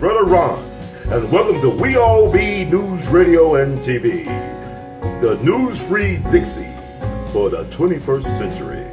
Brother Ron, and welcome to We All Be News Radio and TV, the news-free Dixie for the 21st century.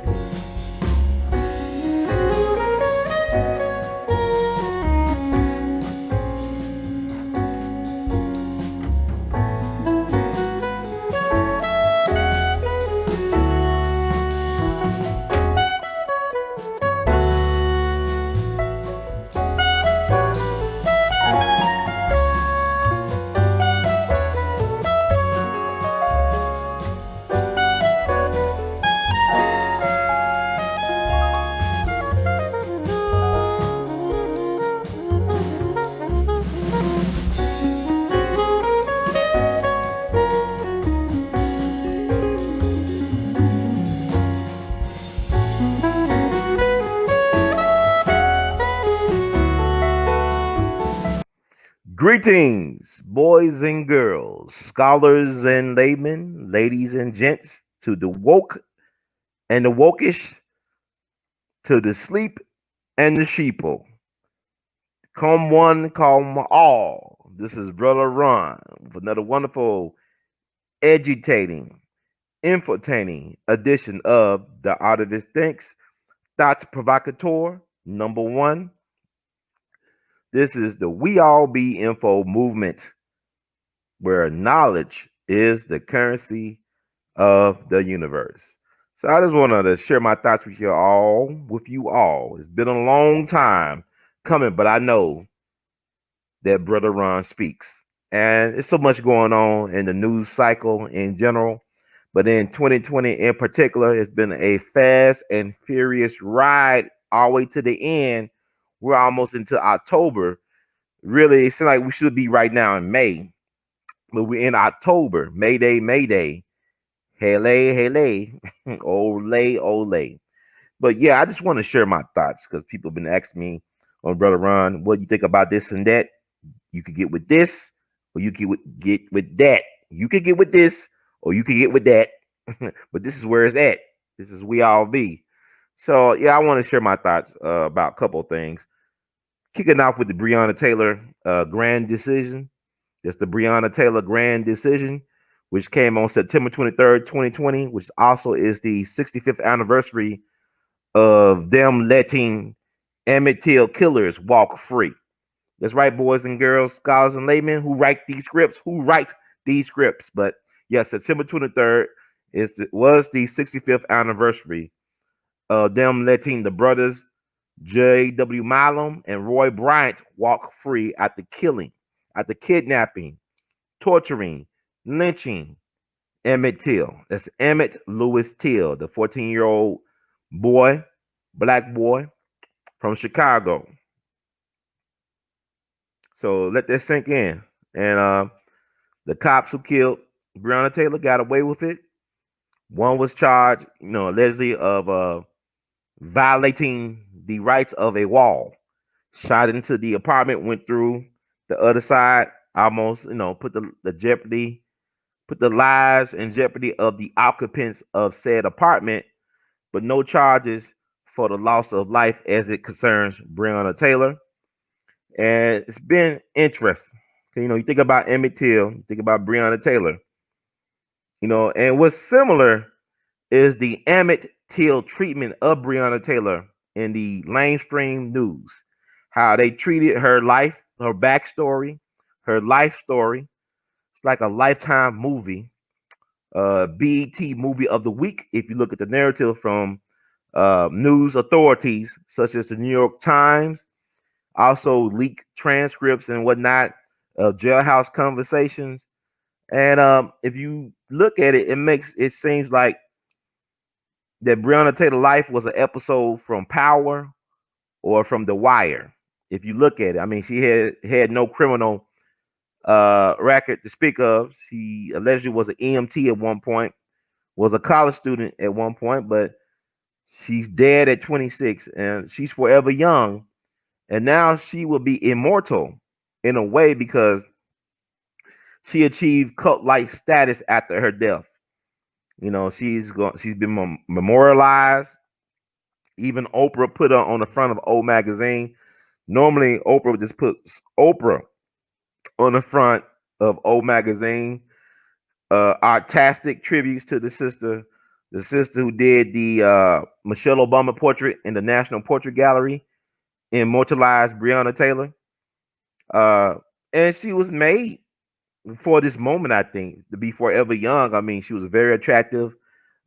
Greetings, boys and girls, scholars and laymen, ladies and gents, to the woke and the wokish, to the sleep and the sheeple. Come one, come all. This is Brother Ron with another wonderful, agitating, infotaining edition of the Artivist Thinks. Thoughts Provocateur, number one. This is the We All Be Info movement, where knowledge is the currency of the universe. So I just wanted to share my thoughts with you all. It's been a long time coming, but I know that Brother Ron speaks. And it's so much going on in the news cycle in general. But in 2020 in particular, it's been a fast and furious ride all the way to the end. We're almost into October. Really, it seems like we should be right now in May. But we're in October. Mayday, Mayday. Hele, hele. Ole, ole. But yeah, I just want to share my thoughts because people have been asking me on Brother Ron, what do you think about this and that? You could get with this, or you could get with that. You could get with this, or you could get with that. But this is where it's at. This is We All Be. So yeah, I want to share my thoughts about a couple of things. Kicking off with the Breonna Taylor grand decision. That's the Breonna Taylor grand decision, which came on September 23rd, 2020, which also is the 65th anniversary of them letting Emmett Till killers walk free. That's right, boys and girls, scholars and laymen who write these scripts. But yeah, September 23rd was the 65th anniversary of them letting the brothers J.W. Milam and Roy Bryant walk free after kidnapping, torturing, lynching Emmett Till. That's Emmett Louis Till, the 14-year-old boy, black boy from Chicago. So let that sink in. And the cops who killed Breonna Taylor got away with it. One was charged, allegedly of violating the rights of a wall. Shot into the apartment, went through the other side, almost, put the lives in jeopardy of the occupants of said apartment, but no charges for the loss of life as it concerns Breonna Taylor. And it's been interesting. You think about Emmett Till, you think about Breonna Taylor, and what's similar is the Emmett Till treatment of Breonna Taylor in the mainstream news, how they treated her life, her backstory, her life story. It's like a Lifetime movie, BET movie of the week. If you look at the narrative from news authorities such as the New York Times, also leaked transcripts and whatnot of jailhouse conversations. And if you look at it, it seems like that Breonna Taylor life was an episode from Power or from The Wire. If you look at it, I mean, she had no criminal record to speak of. She allegedly was an EMT at one point, was a college student at one point, but she's dead at 26 and she's forever young. And now she will be immortal in a way because she achieved cult-like status after her death. She's been memorialized. Even Oprah put her on the front of Old magazine. Normally, Oprah just puts Oprah on the front of O Magazine. Artistic tributes to the sister who did the Michelle Obama portrait in the National Portrait Gallery, immortalized Breonna Taylor. And she was made for this moment, I think, to be forever young. I mean, she was a very attractive,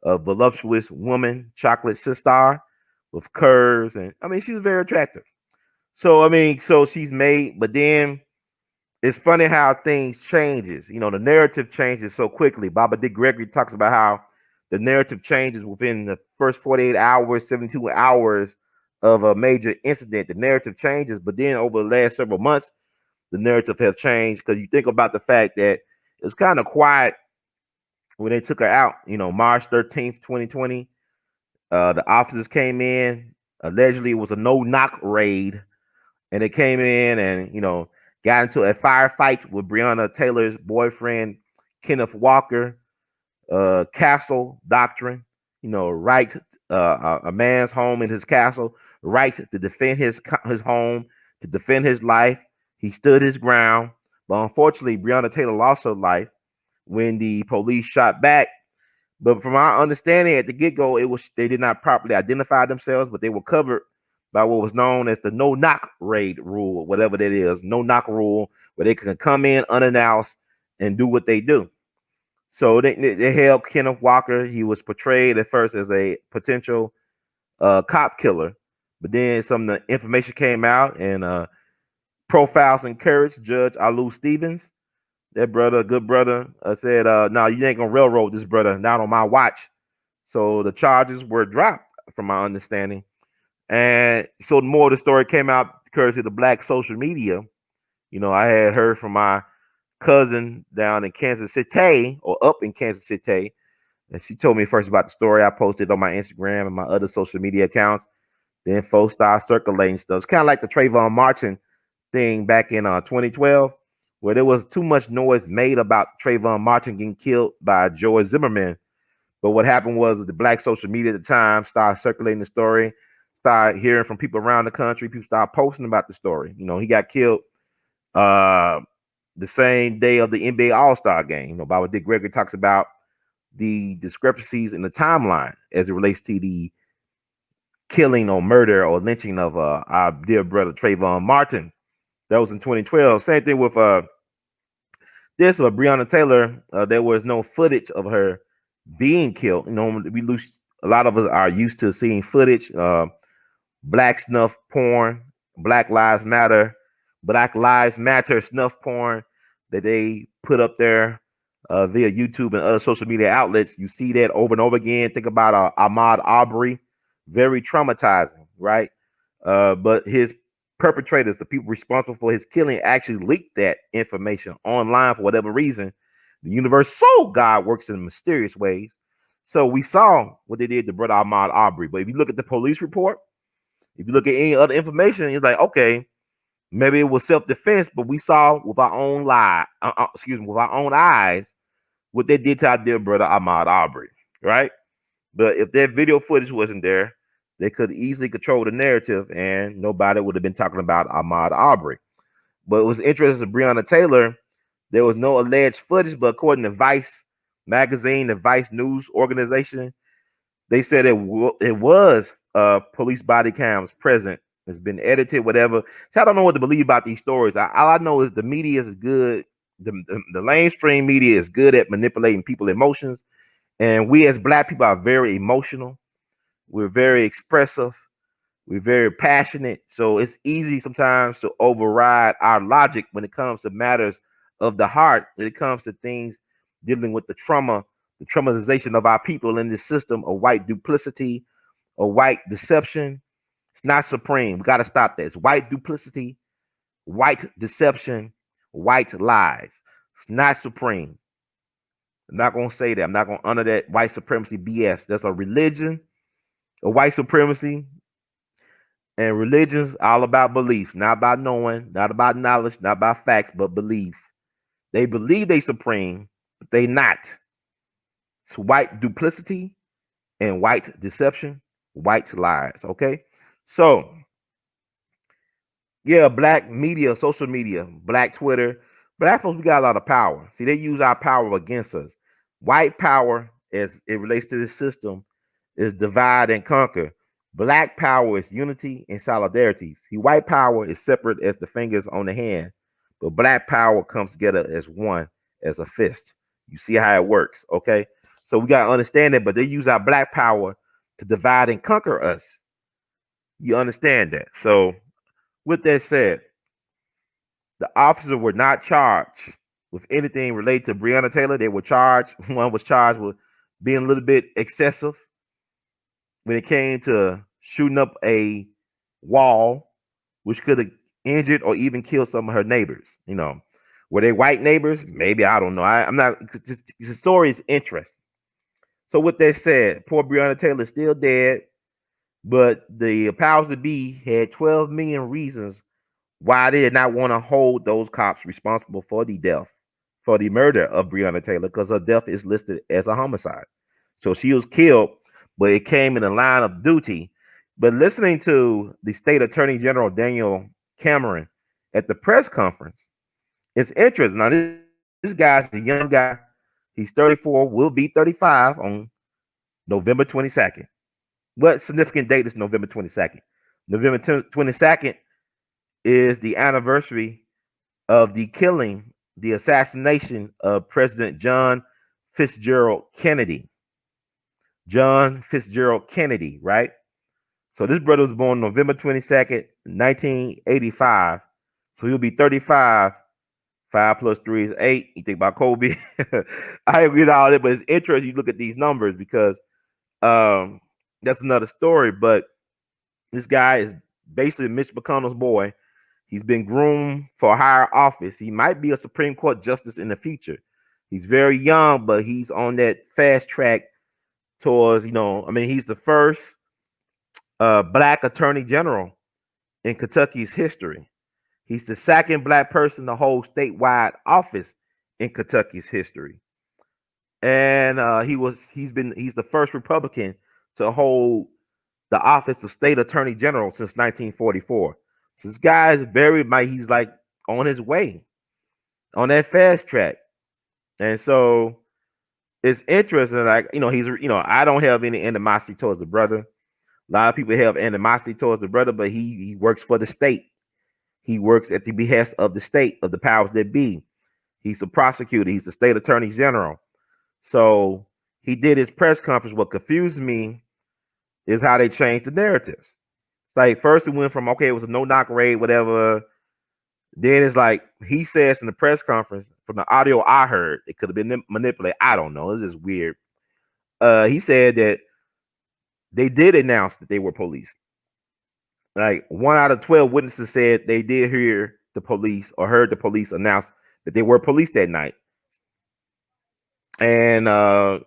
voluptuous woman, chocolate sister with curves, and I mean, she was very attractive. So I mean, so she's made, but then it's funny how things changes. You know, the narrative changes so quickly. Baba Dick Gregory talks about how the narrative changes within the first 48 hours, 72 hours of a major incident. The narrative changes, but then over the last several months, the narrative has changed because you think about the fact that it was kind of quiet when they took her out. You know, March 13th, 2020, the officers came in. Allegedly, it was a no-knock raid, and they came in and got into a firefight with Breonna Taylor's boyfriend, Kenneth Walker. Castle doctrine, right, a man's home in his castle, right to defend his home, to defend his life. He stood his ground, but unfortunately, Breonna Taylor lost her life when the police shot back. But from our understanding at the get-go, it was they did not properly identify themselves, but they were covered by what was known as the no-knock raid rule, whatever that is, no-knock rule, where they can come in unannounced and do what they do. So they held Kenneth Walker. He was portrayed at first as a potential cop killer, but then some of the information came out and profiles encouraged Judge A.L.L. Stevens, that brother, good brother, said, "No, you ain't gonna railroad this brother, not on my watch." So the charges were dropped, from my understanding. And so the more of the story came out courtesy of the black social media. I had heard from my cousin down in Kansas City, or up in Kansas City, and she told me first about the story. I posted on my Instagram and my other social media accounts. Then folks started circulating stuff. It's kind of like the Trayvon Martin thing back in 2012, where there was too much noise made about Trayvon Martin getting killed by George Zimmerman. But what happened was the black social media at the time started circulating the story, started hearing from people around the country. People started posting about the story. He got killed the same day of the NBA All-Star game. Baba Dick Gregory talks about the discrepancies in the timeline as it relates to the killing or murder or lynching of our dear brother Trayvon Martin. That was in 2012. Same thing with this with Breonna Taylor. There was no footage of her being killed. A lot of us are used to seeing footage, black snuff porn, Black Lives Matter, Black Lives Matter snuff porn that they put up there via YouTube and other social media outlets. You see that over and over again. Think about Ahmaud Arbery, very traumatizing, right? But his perpetrators, the people responsible for his killing, actually leaked that information online for whatever reason. The universe, so God works in mysterious ways. So we saw what they did to brother Ahmaud Arbery. But if you look at the police report, if you look at any other information, it's like, okay, maybe it was self-defense, but we saw with our own with our own eyes, what they did to our dear brother Ahmaud Arbery, right? But if that video footage wasn't there, they could easily control the narrative, and nobody would have been talking about Ahmaud Arbery. But it was interesting to Breonna Taylor. There was no alleged footage, but according to Vice magazine, the Vice news organization, they said it was police body cams present. It's been edited, whatever. So I don't know what to believe about these stories. All I know is the media is good. The mainstream media is good at manipulating people's emotions. And we as black people are very emotional. We're very expressive. We're very passionate. So it's easy sometimes to override our logic when it comes to matters of the heart, when it comes to things dealing with the traumatization of our people in this system of white duplicity or white deception. It's not supreme. We got to stop that. It's white duplicity, white deception, white lies. It's not supreme. I'm not going to say that. I'm not going to honor that white supremacy BS. That's a religion of white supremacy. And religion's all about belief, not about knowing, not about knowledge, not about facts, but belief. They believe they supreme, but they not. It's white duplicity and white deception, white lies. Okay, so Yeah, black media, social media, black Twitter. Black folks, we got a lot of power. See, they use our power against us. White power, as it relates to this system, is divide and conquer. Black power is unity and solidarity. See, white power is separate as the fingers on the hand, but black power comes together as one, as a fist. You see how it works, okay? So we gotta understand that, but they use our black power to divide and conquer us. You understand that? So with that said, the officers were not charged with anything related to Breonna Taylor. They were charged. One was charged with being a little bit excessive when it came to shooting up a wall, which could have injured or even killed some of her neighbors. You know, were they white neighbors? Maybe, I don't know. I'm not. The story is interesting. So with that said, poor Breonna Taylor is still dead, but the powers that be had 12 million reasons why they did not want to hold those cops responsible for the death, for the murder of Breonna Taylor, because her death is listed as a homicide. So she was killed, but it came in the line of duty. But listening to the state attorney general, Daniel Cameron, at the press conference, it's interesting. Now, this guy's a young guy. He's 34, will be 35 on November 22nd. What significant date is November 22nd? November 22nd is the anniversary of the killing, the assassination of President John Fitzgerald Kennedy. John Fitzgerald Kennedy, right? So this brother was born November 22nd, 1985. So he'll be 35. 5 plus 3 is 8. You think about Kobe. I agree with all that, but it's interesting. You look at these numbers because that's another story. But this guy is basically Mitch McConnell's boy. He's been groomed for a higher office. He might be a Supreme Court justice in the future. He's very young, but he's on that fast track towards, he's the first black attorney general in Kentucky's history. He's the second black person to hold statewide office in Kentucky's history. And he's the first Republican to hold the office of state attorney general since 1944. So this guy is he's like on his way, on that fast track. And so it's interesting, like, I don't have any animosity towards the brother. A lot of people have animosity towards the brother, but he works for the state. He works at the behest of the state, of the powers that be. He's a prosecutor. He's the state attorney general. So he did his press conference. What confused me is how they changed the narratives. It's like first it went from, okay, it was a no-knock raid, whatever. Then it's like he says in the press conference, from the audio I heard, it could have been manipulated. I don't know. It's just weird. He said that they did announce that they were police. Like 1 out of 12 witnesses said they did hear the police or heard the police announce that they were police that night. And but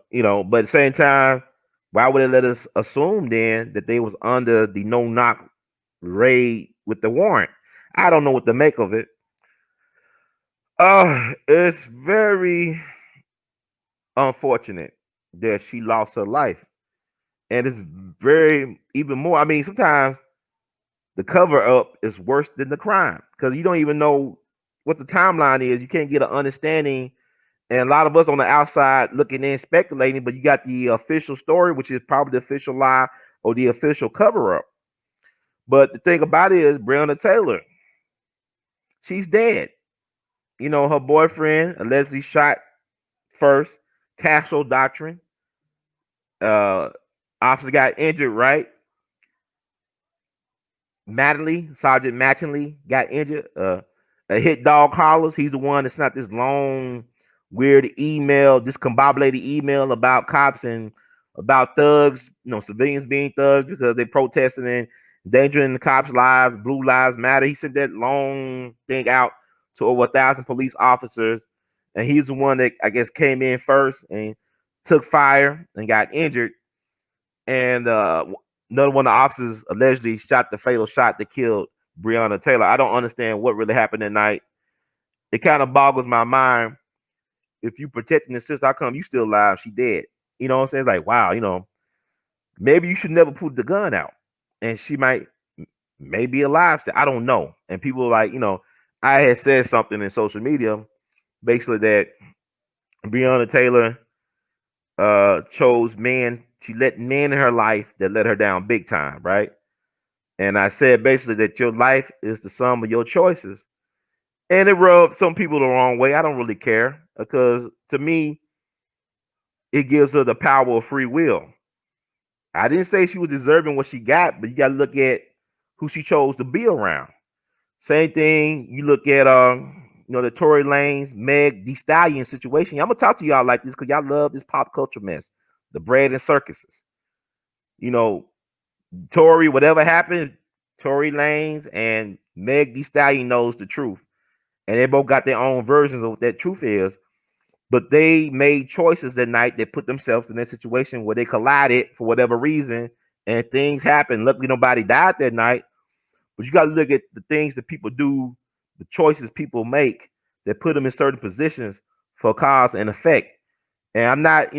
at the same time, why would it let us assume then that they was under the no-knock raid with the warrant? I don't know what to make of it. It's very unfortunate that she lost her life. And it's very even more. I mean, sometimes the cover up is worse than the crime because you don't even know what the timeline is. You can't get an understanding. And a lot of us on the outside looking in, speculating, but you got the official story, which is probably the official lie or the official cover up. But the thing about it is, Breonna Taylor, she's dead. Her boyfriend allegedly shot first, Castro doctrine. Officer got injured, right? Sergeant Mattingly got injured. A hit dog Carlos, he's the one that sent this long, weird email, discombobulated email about cops and about thugs, civilians being thugs because they protesting and endangering the cops' lives, Blue Lives Matter. He sent that long thing out to over 1,000 police officers, and he's the one that I guess came in first and took fire and got injured. And another one of the officers allegedly shot the fatal shot that killed Breonna Taylor. I don't understand what really happened that night. It kind of boggles my mind. If you protecting the sister, how come you still alive? She dead. You know what I'm saying? It's like, wow, maybe you should never put the gun out. And she might may be alive still. I don't know. And people were like, I had said something in social media basically that Breonna Taylor chose men. She let men in her life that let her down big time, right? And I said basically that your life is the sum of your choices. And it rubbed some people the wrong way. I don't really care because to me, it gives her the power of free will. I didn't say she was deserving what she got, but you got to look at who she chose to be around. Same thing. You look at the Tory Lanez, Meg Thee Stallion situation. I'm gonna talk to y'all like this because y'all love this pop culture mess, the bread and circuses. Tory, whatever happened, Tory Lanez and Meg Thee Stallion knows the truth, and they both got their own versions of what that truth is. But they made choices that night that put themselves in that situation where they collided for whatever reason, and things happened. Luckily, nobody died that night. But you got to look at the things that people do, the choices people make that put them in certain positions for cause and effect. And I'm not,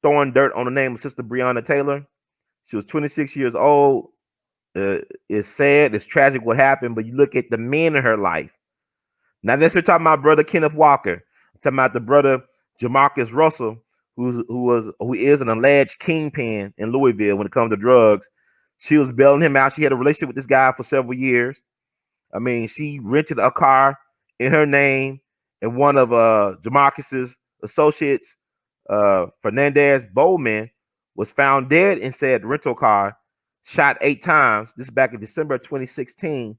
throwing dirt on the name of Sister Breonna Taylor. She was 26 years old. It's sad, it's tragic what happened, but you look at the men in her life. Not necessarily talking about brother Kenneth Walker. I'm talking about the brother Jamarcus Russell, who is an alleged kingpin in Louisville when it comes to drugs. She was bailing him out. She had a relationship with this guy for several years. I mean, she rented a car in her name, and one of Jamarcus's associates, Fernandez Bowman, was found dead in said rental car, shot 8 times. This is back in December 2016.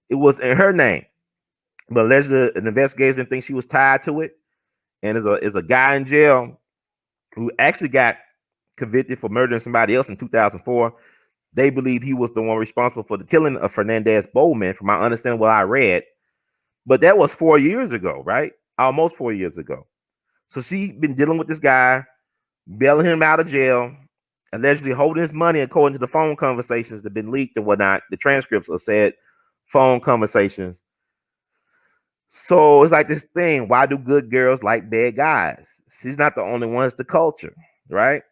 It was in her name, but allegedly an investigation think she was tied to it. And is a guy in jail who actually got convicted for murdering somebody else in 2004. They believe he was the one responsible for the killing of Fernandez Bowman, from my understanding what I read. But that was 4 years ago, right? Almost 4 years ago. So she been dealing with this guy, bailing him out of jail, allegedly holding his money according to the phone conversations that have been leaked and whatnot, the transcripts of said phone conversations. So it's like this thing, why do good girls like bad guys? She's not the only one, it's the culture, right?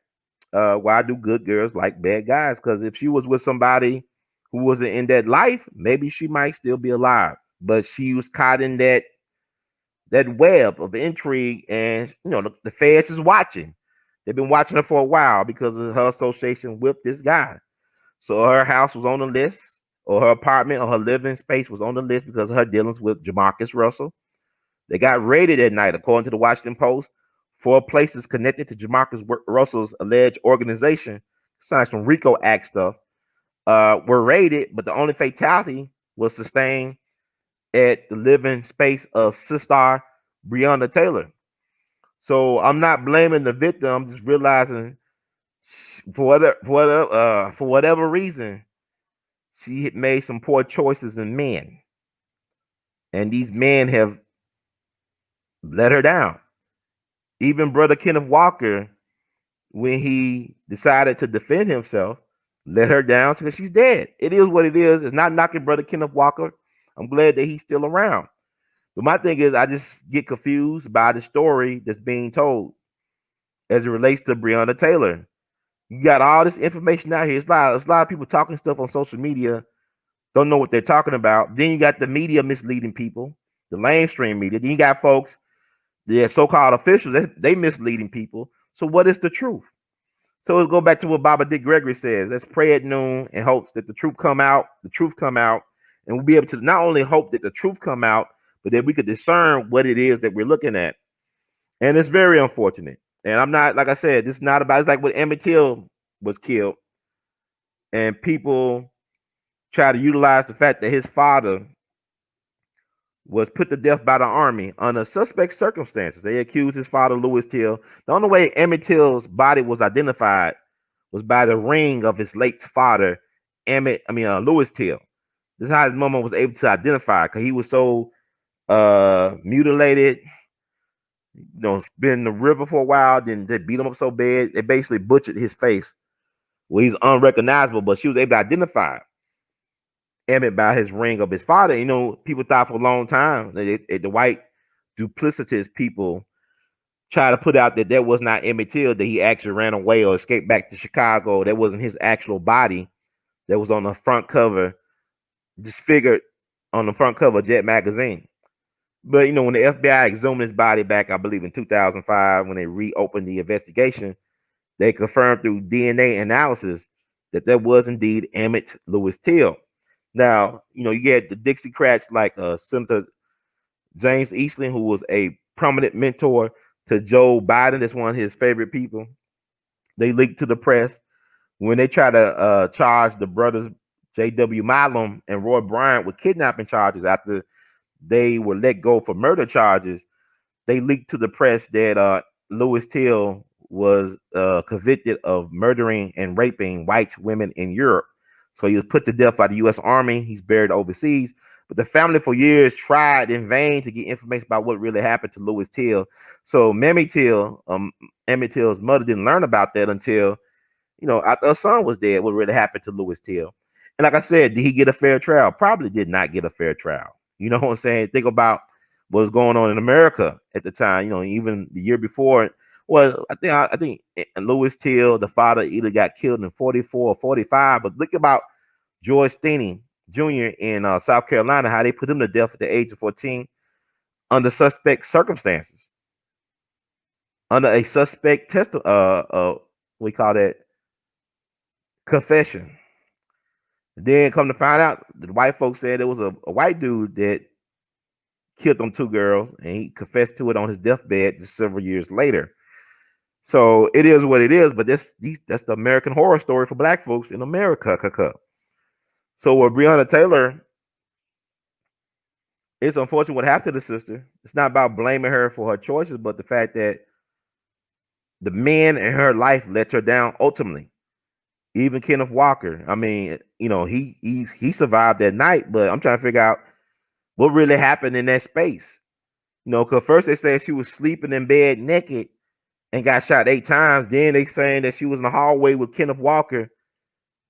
Why do good girls like bad guys? Because if she was with somebody who wasn't in that life, maybe she might still be alive. But she was caught in that web of intrigue, and the feds is watching. They've been watching her for a while because of her association with this guy. So her house was on the list, or her apartment or her living space was on the list because of her dealings with Jamarcus Russell. They got raided at night, according to the Washington Post. 4 places connected to Jamarcus Russell's alleged organization, signed some RICO Act stuff, were raided, but the only fatality was sustained at the living space of Sister Breonna Taylor. So I'm not blaming the victim. I'm just realizing for whatever reason, she had made some poor choices in men, and these men have let her down. Even brother Kenneth Walker, when he decided to defend himself, let her down because she's dead. It is what it is. It's not knocking brother Kenneth Walker. I'm glad that he's still around. But my thing is, I just get confused by the story that's being told as it relates to Breonna Taylor. You got all this information out here. It's a lot of people talking stuff on social media, don't know what they're talking about. Then you got the media misleading people, the mainstream media. Then you got folks, the so-called officials, they misleading people. So what is the truth? So let's go back to what Baba Dick Gregory says. Let's pray at noon and hope that the truth come out, and we'll be able to not only hope that the truth come out, but that we could discern what it is that we're looking at. And it's very unfortunate. And I'm not, like I said, this is not about, it's like when Emmett Till was killed, and people try to utilize the fact that his father was put to death by the army under suspect circumstances. They accused his father, Louis Till. The only way Emmett Till's body was identified was by the ring of his late father, Louis Till. This is how his mama was able to identify, because he was so mutilated, been in the river for a while. Then they beat him up so bad, they basically butchered his face. Well, he's unrecognizable, but she was able to identify Emmett by his ring of his father. People thought for a long time that the white duplicitous people try to put out that was not Emmett Till, that he actually ran away or escaped back to Chicago. That wasn't his actual body that was on the front cover disfigured on the front cover of Jet magazine. But when the FBI exhumed his body back, I believe in 2005, when they reopened the investigation, they confirmed through DNA analysis that was indeed Emmett Lewis Till. Now, you get the Dixiecrats like Senator James Eastland, who was a prominent mentor to Joe Biden. That's one of his favorite people. They leaked to the press when they try to charge the brothers J.W. Milam and Roy Bryant with kidnapping charges after they were let go for murder charges. They leaked to the press that Lewis Till was convicted of murdering and raping white women in Europe. So he was put to death by the U.S. Army. He's buried overseas. But the family for years tried in vain to get information about what really happened to Lewis Till. So Mammy Till, Emmett Till's mother, didn't learn about that until after her son was dead, what really happened to Lewis Till. And like I said, did he get a fair trial? Probably did not get a fair trial. You know what I'm saying? Think about what was going on in America at the time. Even the year before. Well, I think Lewis Till, the father, either got killed in 44 or 45. But look about George Steeney Jr. in South Carolina, how they put him to death at the age of 14 under suspect circumstances, under a suspect we call that confession. Then come to find out, the white folks said it was a white dude that killed them two girls, and he confessed to it on his deathbed just several years later. So it is what it is, but that's the American horror story for black folks in America. So with Breonna Taylor, it's unfortunate what happened to the sister. It's not about blaming her for her choices, but the fact that the men in her life let her down ultimately. Even Kenneth Walker, I mean, he survived that night, but I'm trying to figure out what really happened in that space. Because first they said she was sleeping in bed naked and got shot 8 times. Then they saying that she was in the hallway with Kenneth Walker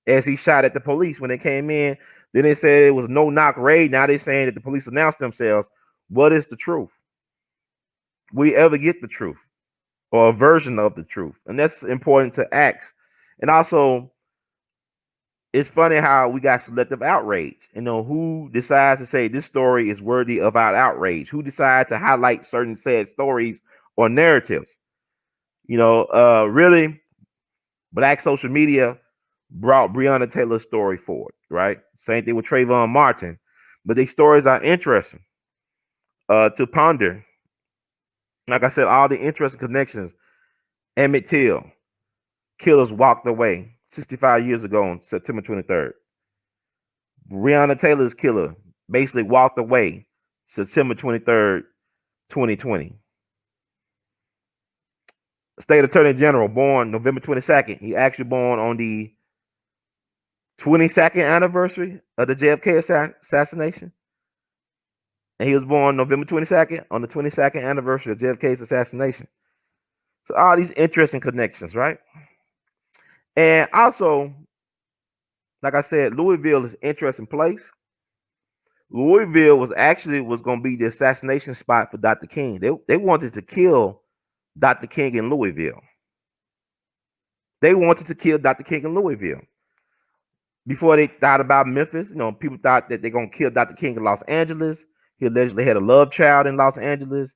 as he shot at the police when they came in. Then they said it was no knock raid. Now they're saying that the police announced themselves. What is the truth? We ever get the truth or a version of the truth? And that's important to ask. And also, it's funny how we got selective outrage. Who decides to say this story is worthy of our outrage? Who decides to highlight certain sad stories or narratives? Really, black social media brought Breonna Taylor's story forward, right? Same thing with Trayvon Martin. But these stories are interesting to ponder. Like I said, all the interesting connections. Emmett Till, killers walked away 65 years ago on September 23rd. Breonna Taylor's killer basically walked away September 23rd, 2020. State Attorney General, born November 22nd. He actually born on the 22nd anniversary of the JFK assassination. And he was born November 22nd on the 22nd anniversary of JFK's assassination. So all these interesting connections, right? And also, like I said, Louisville is an interesting place. Louisville was going to be the assassination spot for Dr. King. They wanted to kill Dr. King in Louisville. They wanted to kill Dr. King in Louisville. Before they thought about Memphis, people thought that they're going to kill Dr. King in Los Angeles. He allegedly had a love child in Los Angeles,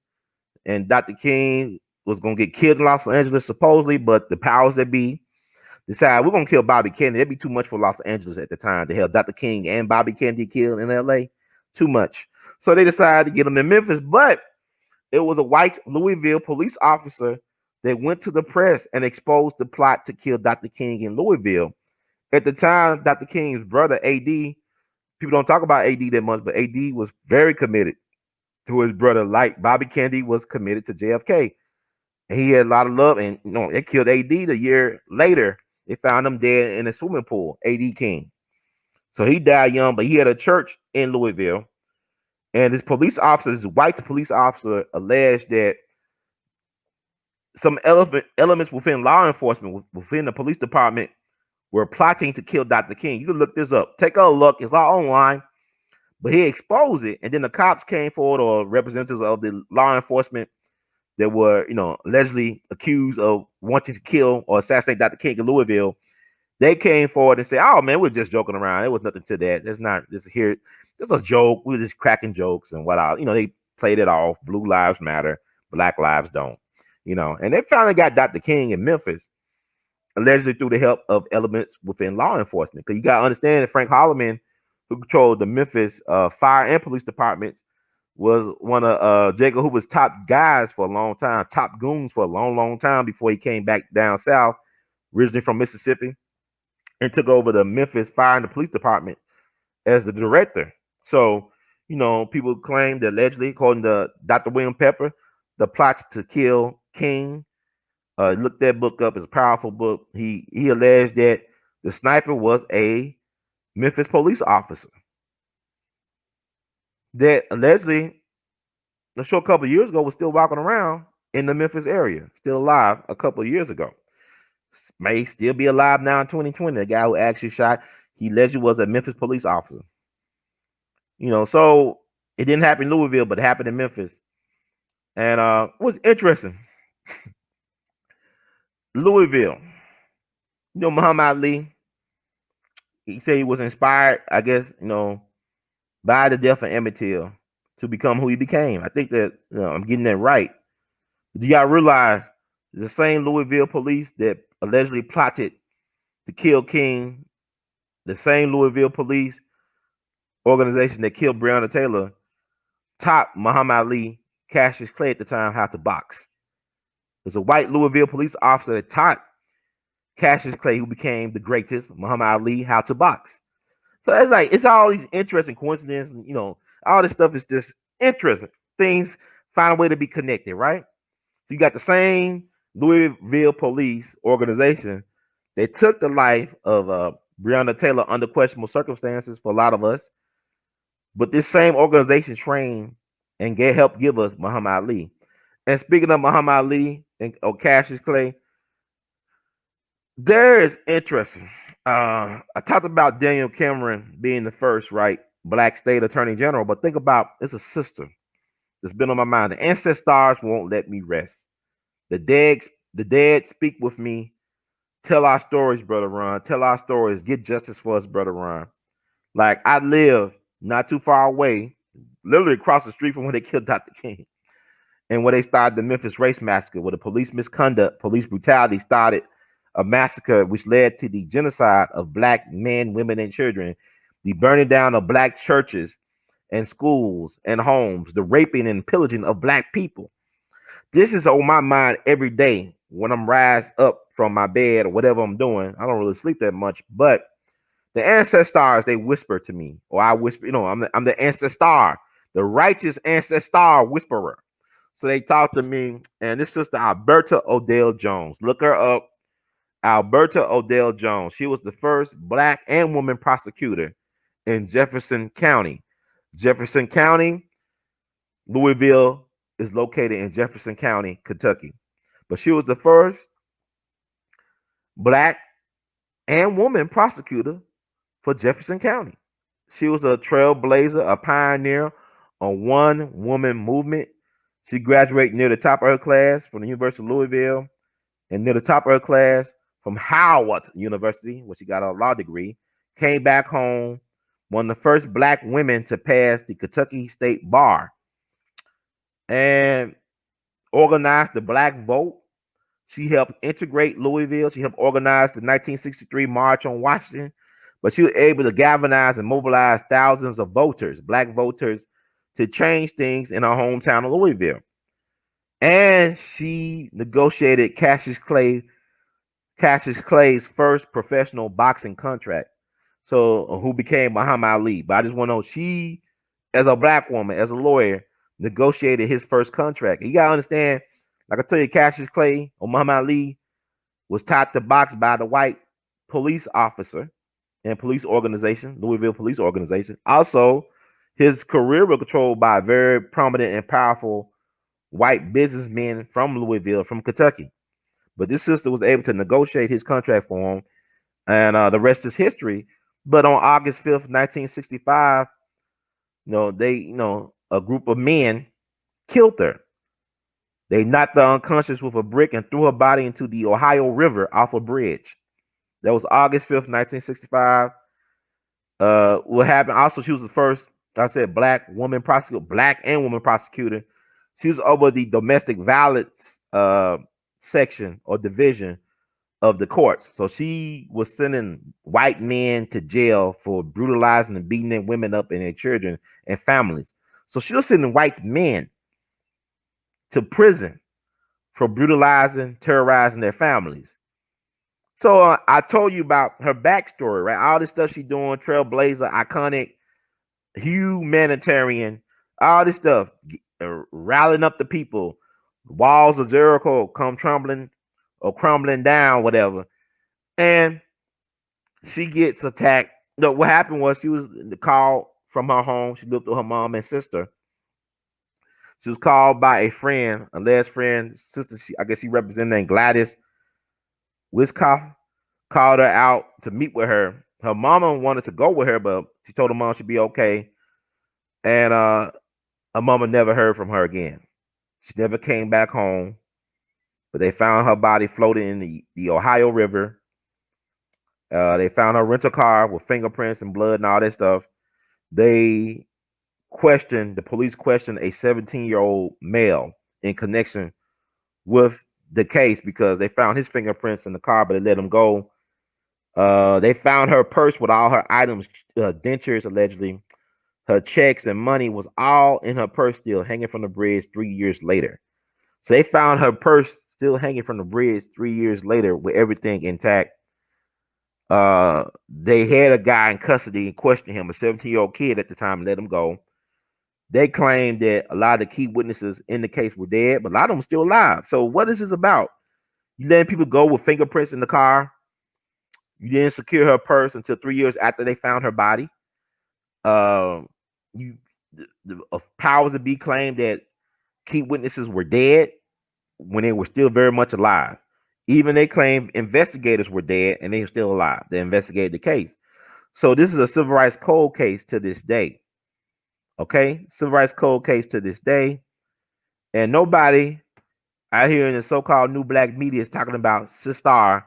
and Dr. King was going to get killed in Los Angeles, supposedly, but the powers that be decided we're going to kill Bobby Kennedy. That'd be too much for Los Angeles at the time to have Dr. King and Bobby Kennedy killed in L.A. Too much. So they decided to get him in Memphis, but it was a white Louisville police officer that went to the press and exposed the plot to kill Dr. King in Louisville. At the time, Dr. King's brother, A.D., people don't talk about A.D. that much, but A.D. was very committed to his brother, like Bobby Kennedy was committed to JFK. And he had a lot of love, and they killed A.D. the year later. They found him dead in a swimming pool, A.D. King. So he died young, but he had a church in Louisville. And this white police officer, alleged that some elements within law enforcement, within the police department, were plotting to kill Dr. King. You can look this up. Take a look. It's all online. But he exposed it. And then the cops came forward, or representatives of the law enforcement that were, allegedly accused of wanting to kill or assassinate Dr. King in Louisville. They came forward and said, "Oh man, we're just joking around. There was nothing to that. There's not this here. This is a joke. We're just cracking jokes and what I, they played it off. Blue lives matter, black lives don't. And they finally got Dr. King in Memphis, allegedly through the help of elements within law enforcement. Because you got to understand that Frank Holloman, who controlled the Memphis fire and police departments, was one of Jacob Hoover's top guys for a long time, top goons for a long, long time before he came back down south, originally from Mississippi, and took over the Memphis fire and the police department as the director. So, people claim that allegedly, according to Dr. William Pepper, the plots to kill King. Look that book up. It's a powerful book. He alleged that the sniper was a Memphis police officer that allegedly a short couple of years ago was still walking around in the Memphis area, still alive a couple of years ago. May still be alive now in 2020. The guy who actually shot, he allegedly was a Memphis police officer. So it didn't happen in Louisville, but it happened in Memphis. And it was interesting. Louisville, Muhammad Ali, he said he was inspired, I guess, by the death of Emmett Till to become who he became. I think that I'm getting that right. You got to realize the same Louisville police that allegedly plotted to kill King, the same Louisville police organization that killed Breonna Taylor, taught Muhammad Ali, Cassius Clay at the time, how to box. There's a white Louisville police officer that taught Cassius Clay, who became the greatest, Muhammad Ali, how to box. So it's all these interesting coincidences. All this stuff is just interesting. Things find a way to be connected, right? So you got the same Louisville police organization that took the life of Breonna Taylor under questionable circumstances for a lot of us. But this same organization trained and helped give us Muhammad Ali. And speaking of Muhammad Ali and Cassius Clay, there is interesting. I talked about Daniel Cameron being the first, right, black state attorney general, but think about it's a sister that's been on my mind. The ancestors won't let me rest. The dead speak with me. Tell our stories, brother Ron. Tell our stories. Get justice for us, brother Ron. Like I live not too far away, literally across the street from where they killed Dr. King, and where they started the Memphis race massacre, where the police misconduct, police brutality started a massacre which led to the genocide of black men, women, and children, the burning down of black churches and schools and homes, the raping and pillaging of black people. This is on my mind every day when I'm rise up from my bed or whatever I'm doing. I don't really sleep that much, but the ancestors, they whisper to me, or I whisper, I'm the ancestor, the righteous ancestor whisperer. So they talk to me, and this sister Alberta Odell Jones. Look her up. Alberta Odell Jones. She was the first black and woman prosecutor in Jefferson County. Jefferson County, Louisville is located in Jefferson County, Kentucky. But she was the first black and woman prosecutor for Jefferson County. She was a trailblazer, a pioneer, a one-woman movement. She graduated near the top of her class from the University of Louisville and near the top of her class from Howard University, where she got a law degree, came back home, one of the first black women to pass the Kentucky State Bar, and organized the black vote. She helped integrate Louisville. She helped organize the 1963 March on Washington, but she was able to galvanize and mobilize thousands of voters, black voters, to change things in her hometown of Louisville. And she negotiated Cassius Clay's first professional boxing contract. So who became Muhammad Ali. But I just want to know, she, as a black woman, as a lawyer, negotiated his first contract. You gotta understand, like I tell you, Cassius Clay or Muhammad Ali was taught to box by the white police officer and police organization, Louisville Police Organization. Also, his career was controlled by a very prominent and powerful white businessmen from Louisville, from Kentucky. But this sister was able to negotiate his contract for him, and the rest is history. But on August 5th, 1965, a group of men killed her. They knocked her unconscious with a brick and threw her body into the Ohio River off a bridge. That was August 5th, 1965. What happened? Also, she was the first, I said, black and woman prosecutor. She was over the domestic violence section or division of the courts. So she was sending white men to jail for brutalizing and beating their women up and their children and families. So she was sending white men to prison for brutalizing, terrorizing their families. So I told you about her backstory, right? All this stuff she's doing, trailblazer, iconic, humanitarian, all this stuff, rallying up the people. Walls of Jericho come tumbling or crumbling down, whatever. And she gets attacked. No, what happened was she was called from her home. She lived with her mom and sister. She was called by a friend, alleged friend, sister. I guess she represented Gladys Wiskoff. Called her out to meet with her. Her mama wanted to go with her, but she told her mom she'd be okay. And her mama never heard from her again. She never came back home. But they found her body floating in the Ohio River. They found her rental car with fingerprints and blood and all that stuff. The police questioned a 17-year-old male in connection with the case because they found his fingerprints in the car, but they let him go. They found her purse with all her items, dentures allegedly. Her checks and money was all in her purse still hanging from the bridge 3 years later. So they found her purse still hanging from the bridge 3 years later with everything intact. They had a guy in custody and questioned him, a 17-year-old kid at the time, and let him go. They claimed that a lot of the key witnesses in the case were dead, but a lot of them still alive. So what is this about? You letting people go with fingerprints in the car? You didn't secure her purse until 3 years after they found her body. The powers that be claimed that key witnesses were dead when they were still very much alive. Even they claimed investigators were dead and they were still alive. They investigated the case. So this is a civil rights cold case to this day. Okay, civil rights cold case to this day, and nobody out here in the so-called new black media is talking about Sister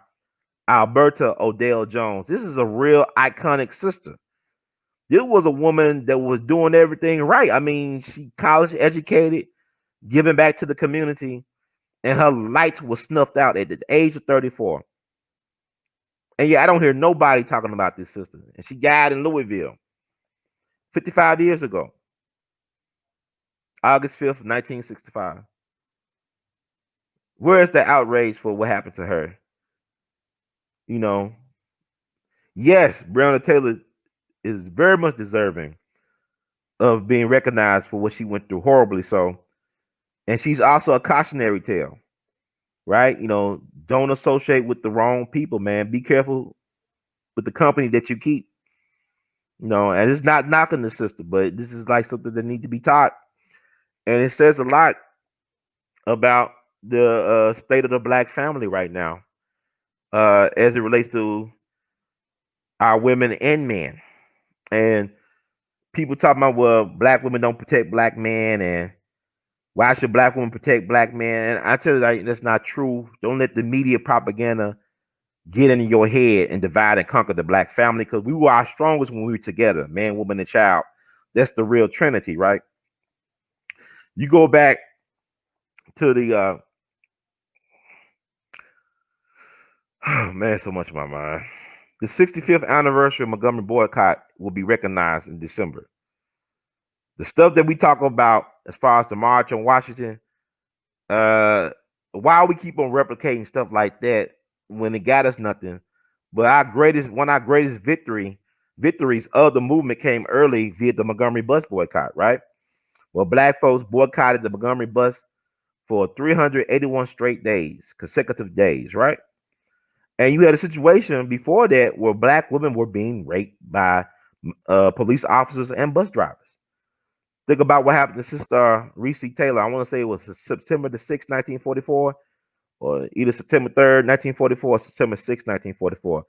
Alberta Odell Jones. This is a real iconic sister. This was a woman that was doing everything right. I mean, she college educated, giving back to the community, and her lights was snuffed out at the age of 34. And yeah, I don't hear nobody talking about this sister. And she died in Louisville 55 years ago, August 5th, 1965. Where's the outrage for what happened to her? You know, yes, Breonna Taylor is very much deserving of being recognized for what she went through, horribly so. And she's also a cautionary tale, right? You know, don't associate with the wrong people, man. Be careful with the company that you keep. You know, and it's not knocking the sister, but this is like something that needs to be taught. And it says a lot about the state of the black family right now, as it relates to our women and men. And people talking about, well, black women don't protect black men, and why should black women protect black men? And I tell you, like, that's not true. Don't let the media propaganda get into your head and divide and conquer the black family, because we were our strongest when we were together, man, woman, and child. That's the real Trinity, right? You go back to the oh man, so much in my mind. The 65th anniversary of Montgomery boycott will be recognized in December. The stuff that we talk about as far as the March on Washington, why we keep on replicating stuff like that when it got us nothing? But one of our greatest victories of the movement came early via the Montgomery bus boycott, right? Well, black folks boycotted the Montgomery bus for 381 straight days, consecutive days, right? And you had a situation before that where black women were being raped by police officers and bus drivers. Think about what happened to Sister Recy Taylor. I want to say it was September the 6th, 1944, or either September 3rd, 1944, or September 6th, 1944.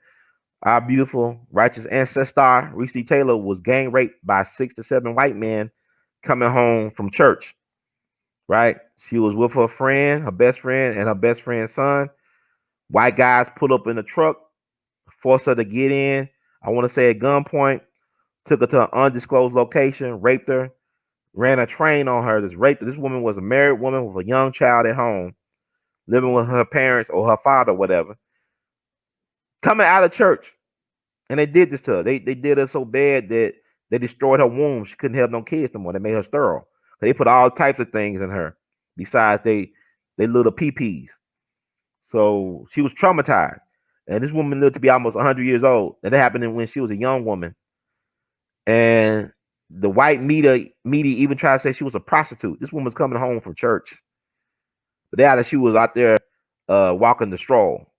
Our beautiful, righteous ancestor, Reese Taylor, was gang raped by 6 to 7 white men coming home from church, right? She was with her friend, her best friend, and her best friend's son. White guys pull up in a truck, forced her to get in. I want to say at gunpoint, took her to an undisclosed location, raped her, ran a train on her. This woman was a married woman with a young child at home, living with her parents or her father, whatever, coming out of church. And they did this to her. They did her so bad that they destroyed her womb. She couldn't have no kids no more. They made her sterile. They put all types of things in her besides they little PPs. So she was traumatized. And this woman lived to be almost 100 years old. And that happened when she was a young woman. And the white media even tried to say she was a prostitute. This woman was coming home from church. But they she was out there walking the stroll.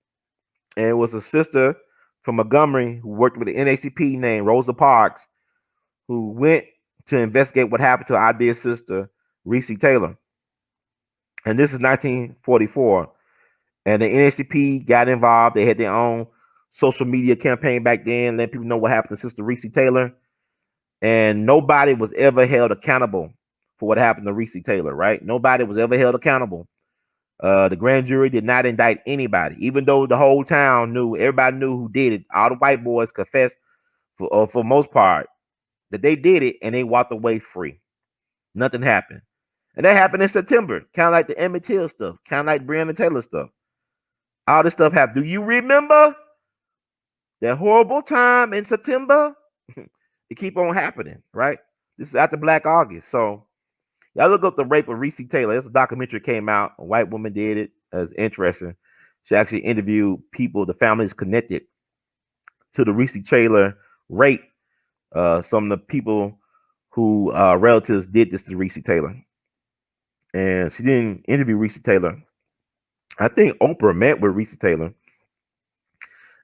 And it was a sister from Montgomery who worked with the NACP named Rosa Parks, who went to investigate what happened to our dear sister, Recy Taylor. And this is 1944. And the NACP got involved. They had their own social media campaign back then, letting people know what happened to Sister Recy Taylor. And nobody was ever held accountable for what happened to Recy Taylor, right? Nobody was ever held accountable. The grand jury did not indict anybody, even though the whole town knew, everybody knew who did it. All the white boys confessed for most part that they did it, and they walked away free. Nothing happened. And that happened in September, kind of like the Emmett Till stuff, kind of like Breonna Taylor stuff. All this stuff happened. Do you remember that horrible time in September? It keep on happening, right? This is after Black August. So y'all look up the rape of Recy Taylor. It's a documentary came out. A white woman did it. It's interesting. She actually interviewed people, the families connected to the Recy Taylor rape. Some of the people who relatives did this to Recy Taylor. And she didn't interview Recy Taylor. I think Oprah met with Recy Taylor.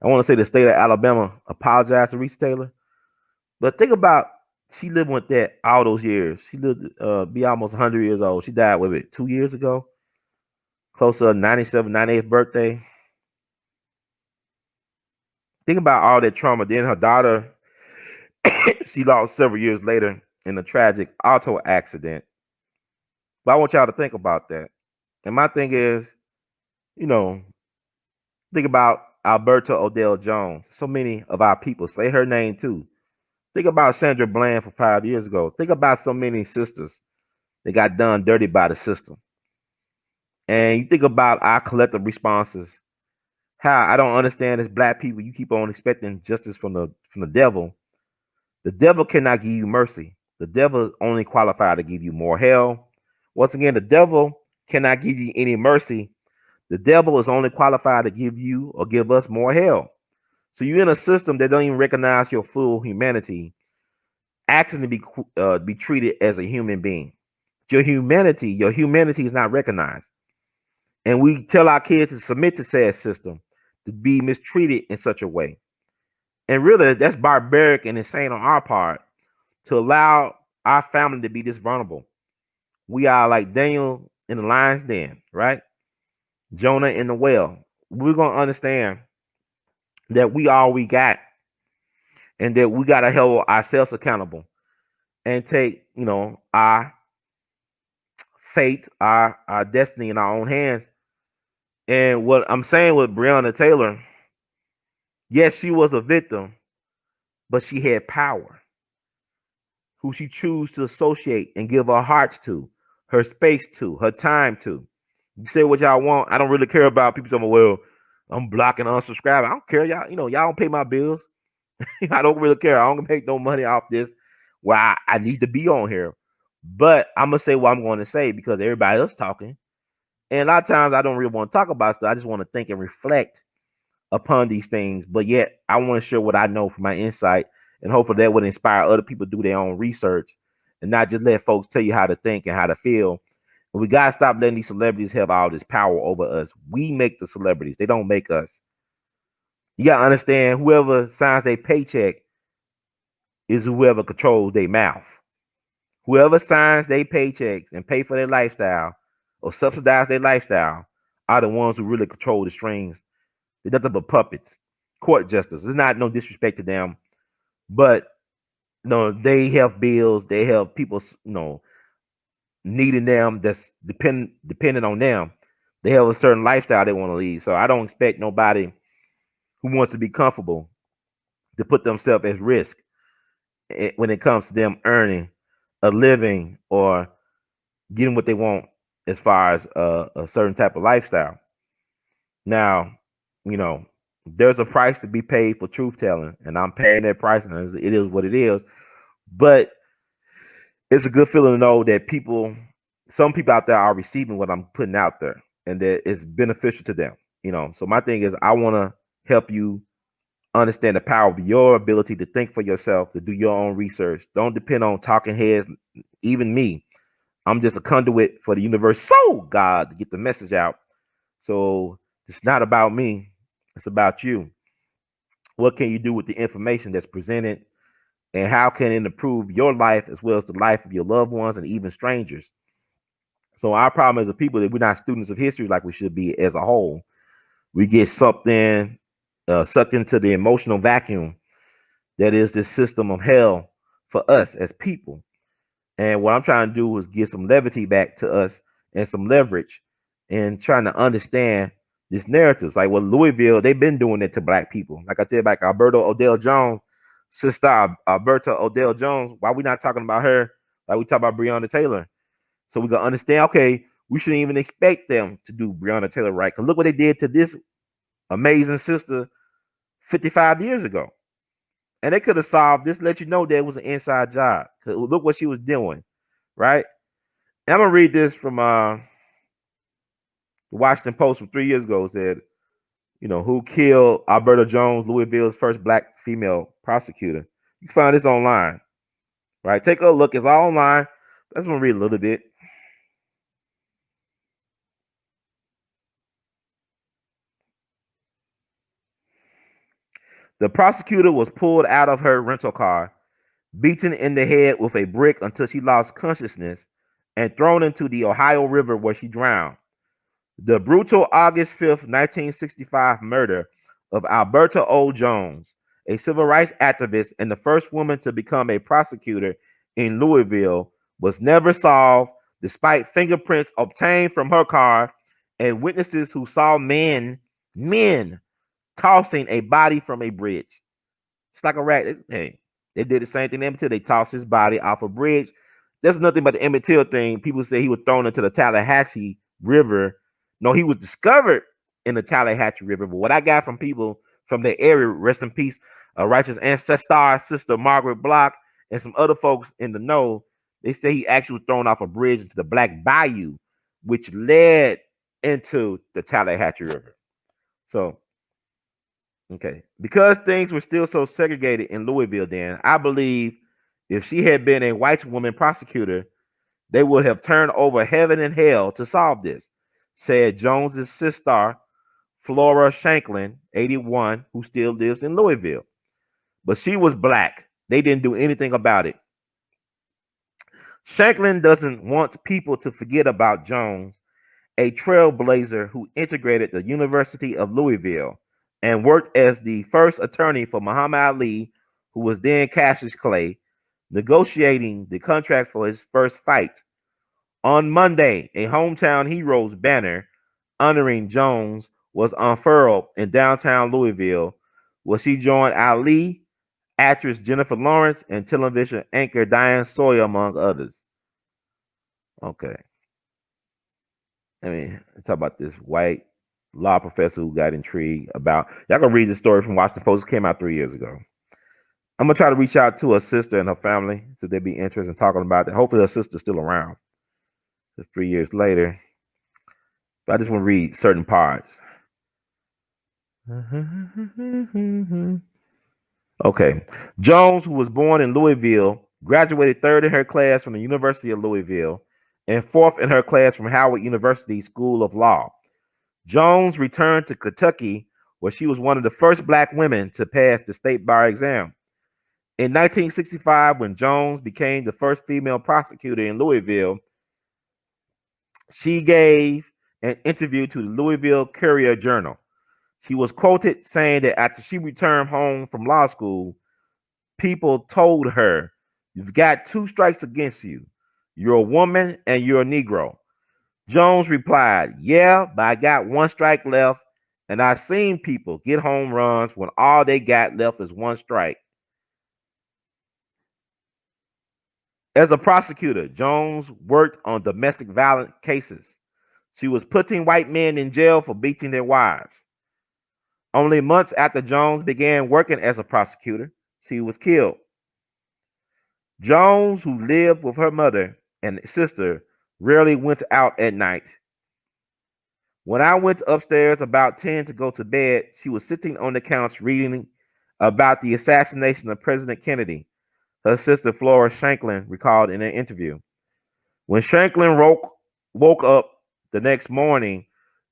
I want to say the state of Alabama apologized to Recy Taylor. But think about, she lived with that all those years. She lived be almost 100 years old. She died with it 2 years ago, close to her 97, 98th birthday. Think about all that trauma. Then her daughter, she lost several years later in a tragic auto accident. But I want y'all to think about that. And my thing is, think about Alberta Odell Jones. So many of our people say her name too. Think about Sandra Bland for 5 years ago. Think about so many sisters that got done dirty by the system. And you think about our collective responses. How I don't understand as black people, you keep on expecting justice from the devil. The devil cannot give you mercy. The devil is only qualified to give you more hell. Once again, the devil cannot give you any mercy. The devil is only qualified to give you or give us more hell. So you're in a system that don't even recognize your full humanity, asking to be treated as a human being. Your humanity is not recognized. And we tell our kids to submit to said system, to be mistreated in such a way. And really, that's barbaric and insane on our part to allow our family to be this vulnerable. We are like Daniel in the lion's den, right? Jonah in the well. We're going to understand that we all we got, and that we got to hold ourselves accountable and take, our fate, our destiny in our own hands. And what I'm saying with Breonna Taylor, yes, she was a victim, but she had power. Who she chose to associate and give her hearts to, her space to, her time to. You say what y'all want. I don't really care about people saying, well, I'm blocking, unsubscribing. I don't care. Y'all, y'all don't pay my bills. I don't really care. I don't make no money off this. Well, I need to be on here. But I'm going to say what I'm going to say because everybody else talking. And a lot of times I don't really want to talk about stuff. I just want to think and reflect upon these things. But yet I want to share what I know from my insight. And hopefully that would inspire other people to do their own research and not just let folks tell you how to think and how to feel. And we got to stop letting these celebrities have all this power over us. We make the celebrities. They don't make us. You got to understand, whoever signs their paycheck is whoever controls their mouth. Whoever signs their paychecks and pay for their lifestyle or subsidize their lifestyle are the ones who really control the strings. They're nothing but puppets. Court justice. There's not no disrespect to them. But they have bills, they have people, needing them, that's dependent on them. They have a certain lifestyle they want to lead. So I don't expect nobody who wants to be comfortable to put themselves at risk when it comes to them earning a living or getting what they want as far as a certain type of lifestyle. Now, you know, there's a price to be paid for truth telling, and I'm paying that price, and it is what it is. But it's a good feeling to know that some people out there are receiving what I'm putting out there, and that it's beneficial to them. So my thing is, I want to help you understand the power of your ability to think for yourself, to do your own research. Don't depend on talking heads, even me. I'm just a conduit for the universe, so God, to get the message out. So it's not about me, it's about you. What can you do with the information that's presented, and how can it improve your life as well as the life of your loved ones and even strangers? So our problem as a people that we're not students of history like we should be as a whole. We get something sucked into the emotional vacuum that is this system of hell for us as people. And what I'm trying to do is get some levity back to us and some leverage and trying to understand these narratives. Like what Louisville, they've been doing it to black people. Like I said, like Odell Jones, sister Alberta Odell Jones. Why we not talking about her like we talk about Breonna Taylor? So we can understand, okay, we shouldn't even expect them to do Breonna Taylor right. Because look what they did to this amazing sister 55 years ago. And they could have solved this, let you know that it was an inside job. Look what she was doing, right? And I'm going to read this from the Washington Post from 3 years ago. It said, who killed Alberta Jones, Louisville's first black female prosecutor. You can find this online, right? Take a look. It's all online. Let's read a little bit. The prosecutor was pulled out of her rental car, beaten in the head with a brick until she lost consciousness, and thrown into the Ohio River where she drowned. The brutal August 5th, 1965 murder of Alberta O. Jones, a civil rights activist and the first woman to become a prosecutor in Louisville, was never solved despite fingerprints obtained from her car and witnesses who saw men tossing a body from a bridge. It's like a rat. Hey, they did the same thing to Emmett Till. They tossed his body off a bridge. There's nothing but the Emmett Till thing. People say he was thrown into the Tallahatchie River. No, he was discovered in the Tallahatchie River. But what I got from people from the area, rest in peace, righteous ancestor, sister Margaret Block, and some other folks in the know, they say he actually was thrown off a bridge into the Black Bayou, which led into the Tallahatchie River. So, okay, because things were still so segregated in Louisville then, I believe if she had been a white woman prosecutor, they would have turned over heaven and hell to solve this, said Jones's sister, Flora Shanklin, 81, who still lives in Louisville. But she was black. They didn't do anything about it. Shanklin doesn't want people to forget about Jones, a trailblazer who integrated the University of Louisville and worked as the first attorney for Muhammad Ali, who was then Cassius Clay, negotiating the contract for his first fight. On Monday, a hometown heroes banner honoring Jones was unfurled in downtown Louisville, where she joined Ali, actress Jennifer Lawrence, and television anchor Diane Sawyer, among others. Okay. I mean, talk about this white law professor who got intrigued about. Y'all can read the story from Washington Post. It came out 3 years ago. I'm gonna try to reach out to her sister and her family so they'd be interested in talking about it. Hopefully, her sister's still around. It's 3 years later. But I just want to read certain parts. Okay. Jones, who was born in Louisville, graduated third in her class from the University of Louisville and fourth in her class from Howard University School of Law. Jones returned to Kentucky, where she was one of the first black women to pass the state bar exam. In 1965, when Jones became the first female prosecutor in Louisville, she gave an interview to the Louisville Courier Journal. She was quoted saying that after she returned home from law school, people told her, "You've got 2 strikes against you. You're a woman and you're a Negro." Jones replied, "Yeah, but I got 1 strike left, And I've seen people get home runs when all they got left is one strike. As a prosecutor, Jones worked on domestic violence cases. She was putting white men in jail for beating their wives. Only months after Jones began working as a prosecutor, she was killed. Jones, who lived with her mother and sister, rarely went out at night. When I went upstairs about 10 to go to bed, she was sitting on the couch reading about the assassination of President Kennedy. Her sister Flora Shanklin recalled in an interview. When Shanklin woke up the next morning,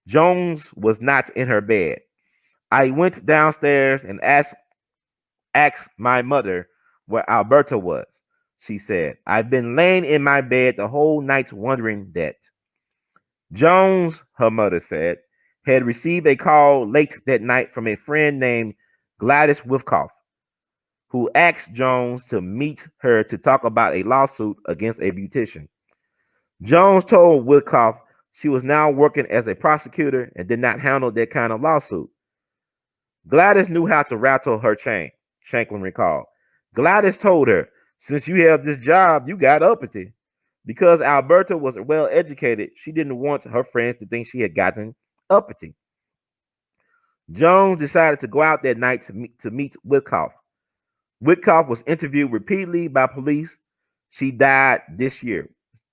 Jones was not in her bed. I went downstairs and asked my mother where Alberta was. She said, I've been laying in my bed the whole night wondering that. Jones, her mother said, had received a call late that night from a friend named Gladys Wifkoff, who asked Jones to meet her to talk about a lawsuit against a beautician. Jones told Wifkoff she was now working as a prosecutor and did not handle that kind of lawsuit. Gladys knew how to rattle her chain, Shanklin recalled. Gladys told her, since you have this job, you got uppity. Because Alberta was well educated, she didn't want her friends to think she had gotten uppity. Jones decided to go out that night to meet Witkoff. Witkoff was interviewed repeatedly by police. She died this year.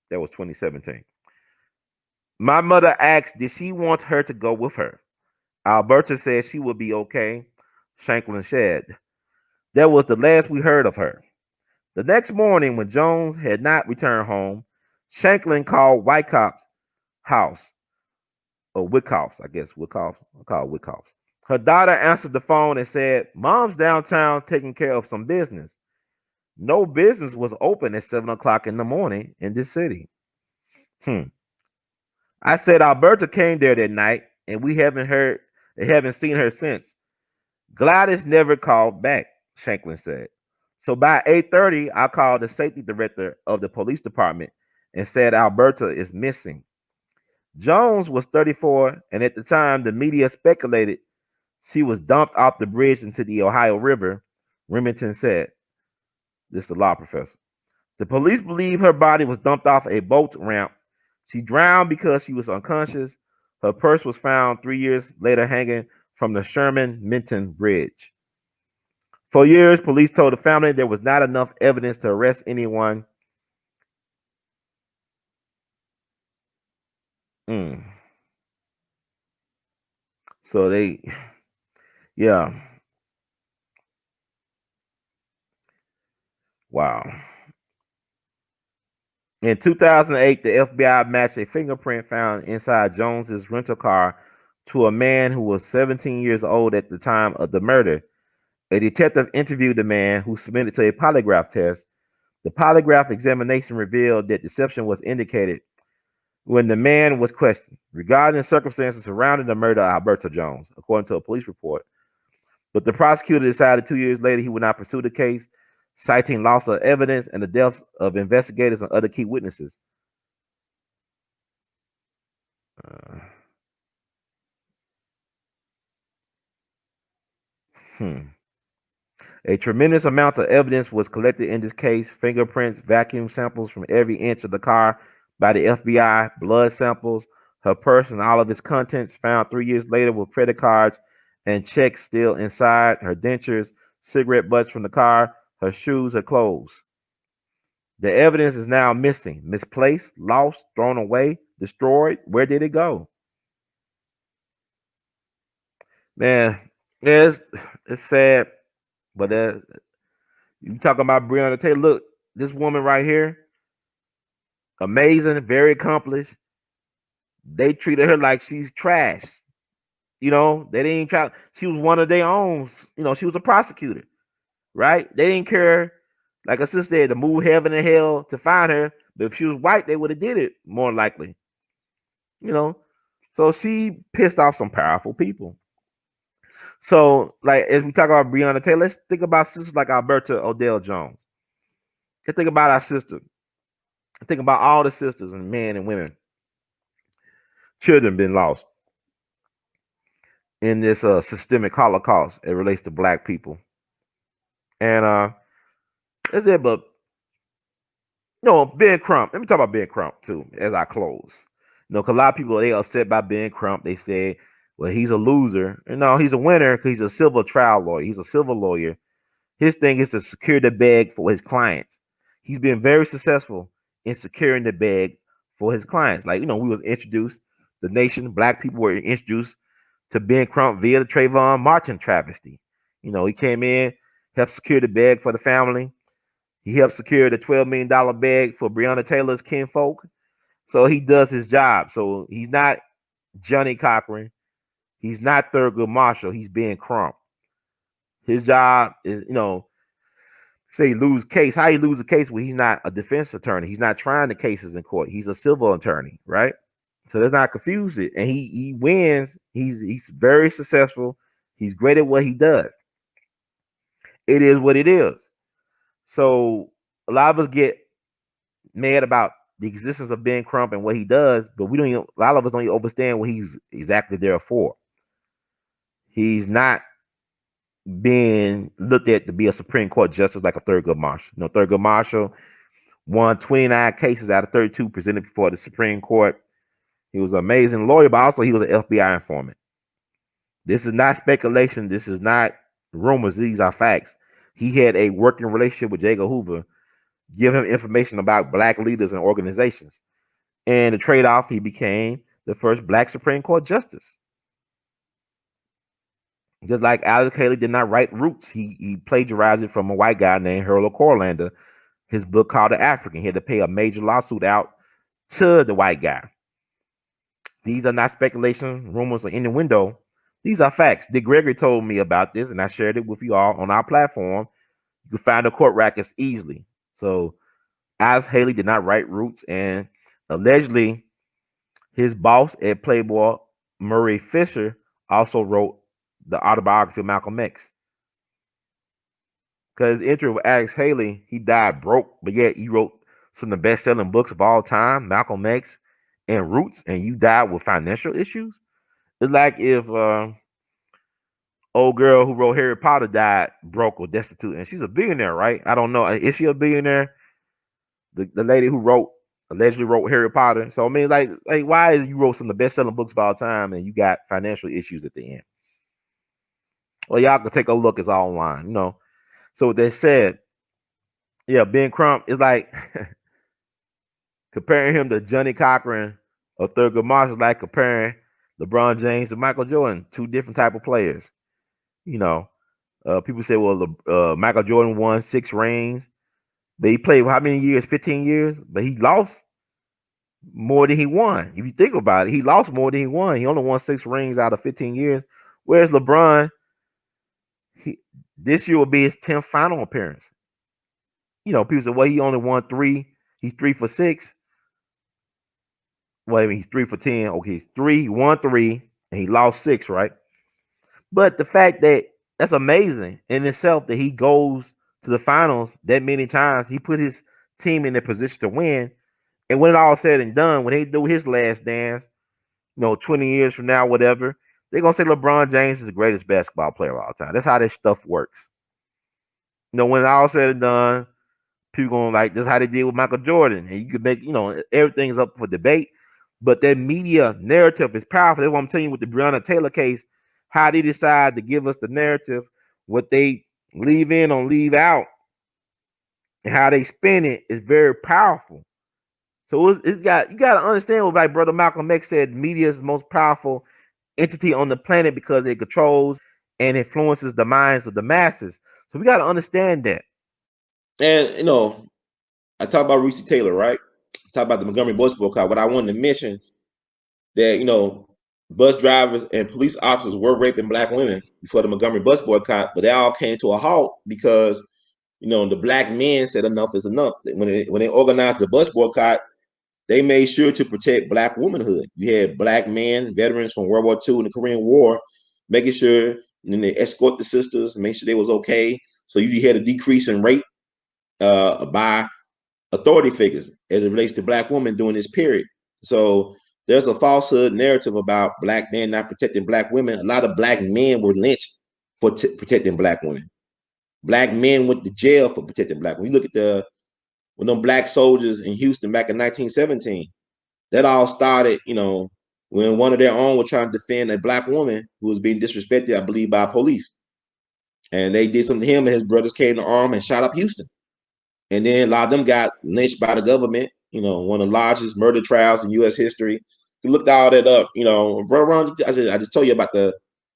That was 2017. My mother asked, did she want her to go with her? Alberta said she would be okay, Shanklin said. That was the last we heard of her. The next morning, when Jones had not returned home, Shanklin called Wyckoff's house, or Wickoff's, I guess. I'll call Wickoff's. Her daughter answered the phone and said, Mom's downtown taking care of some business. No business was open at 7 o'clock in the morning in this city. I said Alberta came there that night, and we haven't seen her since. Gladys never called back, Shanklin said. So by 8:30, I called the safety director of the police department and said Alberta is missing. Jones was 34, and at the time, the media speculated she was dumped off the bridge into the Ohio River, Remington said. This is the law professor. The police believe her body was dumped off a boat ramp. She drowned because she was unconscious. Her purse was found 3 years later hanging from the Sherman-Minton Bridge. For years, police told the family there was not enough evidence to arrest anyone. So yeah. Wow. In 2008, the FBI matched a fingerprint found inside Jones's rental car to a man who was 17 years old at the time of the murder. A detective interviewed the man, who submitted to a polygraph test. The polygraph examination revealed that deception was indicated when the man was questioned regarding the circumstances surrounding the murder of Alberta Jones, according to a police report. But the prosecutor decided 2 years later he would not pursue the case, citing loss of evidence and the deaths of investigators and other key witnesses. Uh, A tremendous amount of evidence was collected in this case: fingerprints, vacuum samples from every inch of the car by the FBI, blood samples, her purse and all of its contents found 3 years later with credit cards and checks still inside, her dentures, cigarette butts from the car, her shoes, her clothes. The evidence is now missing, misplaced, lost, thrown away, destroyed. Where did it go? Man, yeah, it's sad, but you talking about Breonna Taylor. Look, this woman right here, amazing, very accomplished. They treated her like she's trash. You know, they didn't try. She was one of their own. You know, she was a prosecutor, right? They didn't care. Like I just said, to move heaven and hell to find her. But if she was white, they would have did it more likely. You know, so she pissed off some powerful people. So, like as we talk about Breonna Taylor, let's think about sisters like Alberta Odell Jones. Let's think about our sister. Think about all the sisters and men and women, children been lost. in this systemic Holocaust. It relates to black people, and that's it. But no, Ben Crump. Let me talk about Ben Crump too as I close. Cause a lot of people they upset by Ben Crump. They say, well, he's a loser. And no, he's a winner because he's a civil trial lawyer. He's a civil lawyer. His thing is to secure the bag for his clients. He's been very successful in securing the bag for his clients. Like, we was introduced, the nation, black people were introduced to Ben Crump via the Trayvon Martin travesty. He came in, helped secure the bag for the family. He helped secure the $12 million bag for Breonna Taylor's kinfolk. So he does his job. So he's not Johnny Cochran. He's not Thurgood Marshall. He's Ben Crump. His job is, say lose case. How you lose a case when he's not a defense attorney? He's not trying the cases in court. He's a civil attorney, right? So let's not confuse it. And he wins. He's very successful. He's great at what he does. It is what it is. So a lot of us get mad about the existence of Ben Crump and what he does, but we don't even, a lot of us don't even understand what he's exactly there for. He's not being looked at to be a Supreme Court justice like a Thurgood Marshall. Thurgood Marshall won 29 cases out of 32 presented before the Supreme Court. He was an amazing lawyer, but also he was an FBI informant. This is not speculation. This is not rumors. These are facts. He had a working relationship with J. Edgar Hoover, give him information about black leaders and organizations. And the trade-off, he became the first black Supreme Court justice. Just like Alex Haley did not write Roots. He plagiarized it from a white guy named Harold Corlander, his book called The African. He had to pay a major lawsuit out to the white guy. These are not speculation, rumors, or innuendo. These are facts. Dick Gregory told me about this, and I shared it with you all on our platform. You can find the court records easily. So Alex Haley did not write Roots, and allegedly his boss at Playboy, Murray Fisher, also wrote the autobiography of Malcolm X. Because the interview with Alex Haley, he died broke, but yet he wrote some of the best-selling books of all time, Malcolm X and Roots, and you died with financial issues. It's like if old girl who wrote Harry Potter died broke or destitute, and she's a billionaire, right? I don't know. Is she a billionaire? The lady who allegedly wrote Harry Potter. So I mean, like why is you wrote some of the best-selling books of all time and you got financial issues at the end? Well, y'all can take a look. It's all online, So they said, yeah, Ben Crump is like comparing him to Johnny Cochran or Thurgood Marshall, like comparing LeBron James to Michael Jordan, two different type of players. People say, well, Michael Jordan won 6 rings, but he played how many years? 15 years, but he lost more than he won. If you think about it, he lost more than he won. He only won 6 rings out of 15 years. Whereas LeBron, this year will be his 10th final appearance. People say, well, he only won 3. He's 3 for 6. Well, I mean, he's 3 for 10. Okay, he's 3. He won 3, and he lost 6, right? But the fact that's amazing in itself that he goes to the finals that many times, he put his team in a position to win. And when it all said and done, when they do his last dance, 20 years from now, whatever, they're going to say LeBron James is the greatest basketball player of all time. That's how this stuff works. When it all said and done, people going like, this is how they did with Michael Jordan. And you could make, everything's up for debate. But that media narrative is powerful. That's what I'm telling you with the Breonna Taylor case, how they decide to give us the narrative, what they leave in or leave out, and how they spin it is very powerful. So you got to understand what like Brother Malcolm X said, media is the most powerful entity on the planet because it controls and influences the minds of the masses. So we got to understand that. And I talk about Recy Taylor, right? Talk about the Montgomery bus boycott. What I wanted to mention that bus drivers and police officers were raping black women before the Montgomery bus boycott, but they all came to a halt because the black men said enough is enough. When they organized the bus boycott, they made sure to protect black womanhood. You had black men, veterans from World War II and the Korean War, making sure and they escort the sisters, make sure they was okay. So you had a decrease in rape by authority figures as it relates to black women during this period. So there's a falsehood narrative about black men not protecting black women. A lot of black men were lynched for protecting black women. Black men went to jail for protecting black women. You look at when them black soldiers in Houston back in 1917. That all started, when one of their own was trying to defend a black woman who was being disrespected, I believe, by police. And they did something to him, and his brothers came to arm and shot up Houston. And then a lot of them got lynched by the government. One of the largest murder trials in U.S. history. You looked all that up. I just told you about the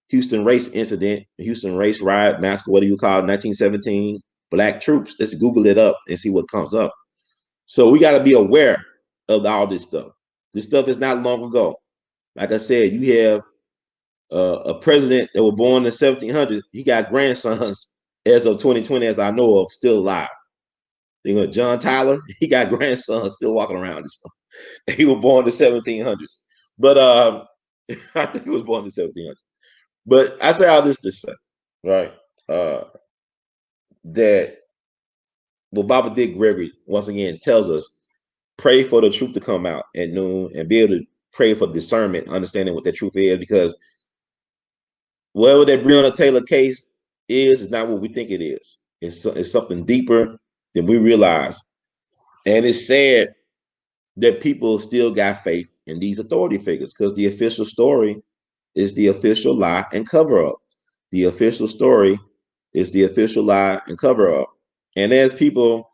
Houston race incident, the Houston race riot massacre, whatever you call it, 1917. Black troops. Let's Google it up and see what comes up. So we got to be aware of all this stuff. This stuff is not long ago. Like I said, you have a president that was born in the 1700s. He got grandsons as of 2020, as I know of, still alive. John Tyler, he got grandsons still walking around. He was born in the 1700s. But I think he was born in the 1700s. But I say all this to say, right, that Baba Dick Gregory, once again, tells us, pray for the truth to come out at noon and be able to pray for discernment, understanding what that truth is, because whatever that Breonna Taylor case is not what we think it is. It's something deeper than we realize. And it's sad that people still got faith in these authority figures, because the official story is the official lie and cover up. The official story is the official lie and cover up. And there's people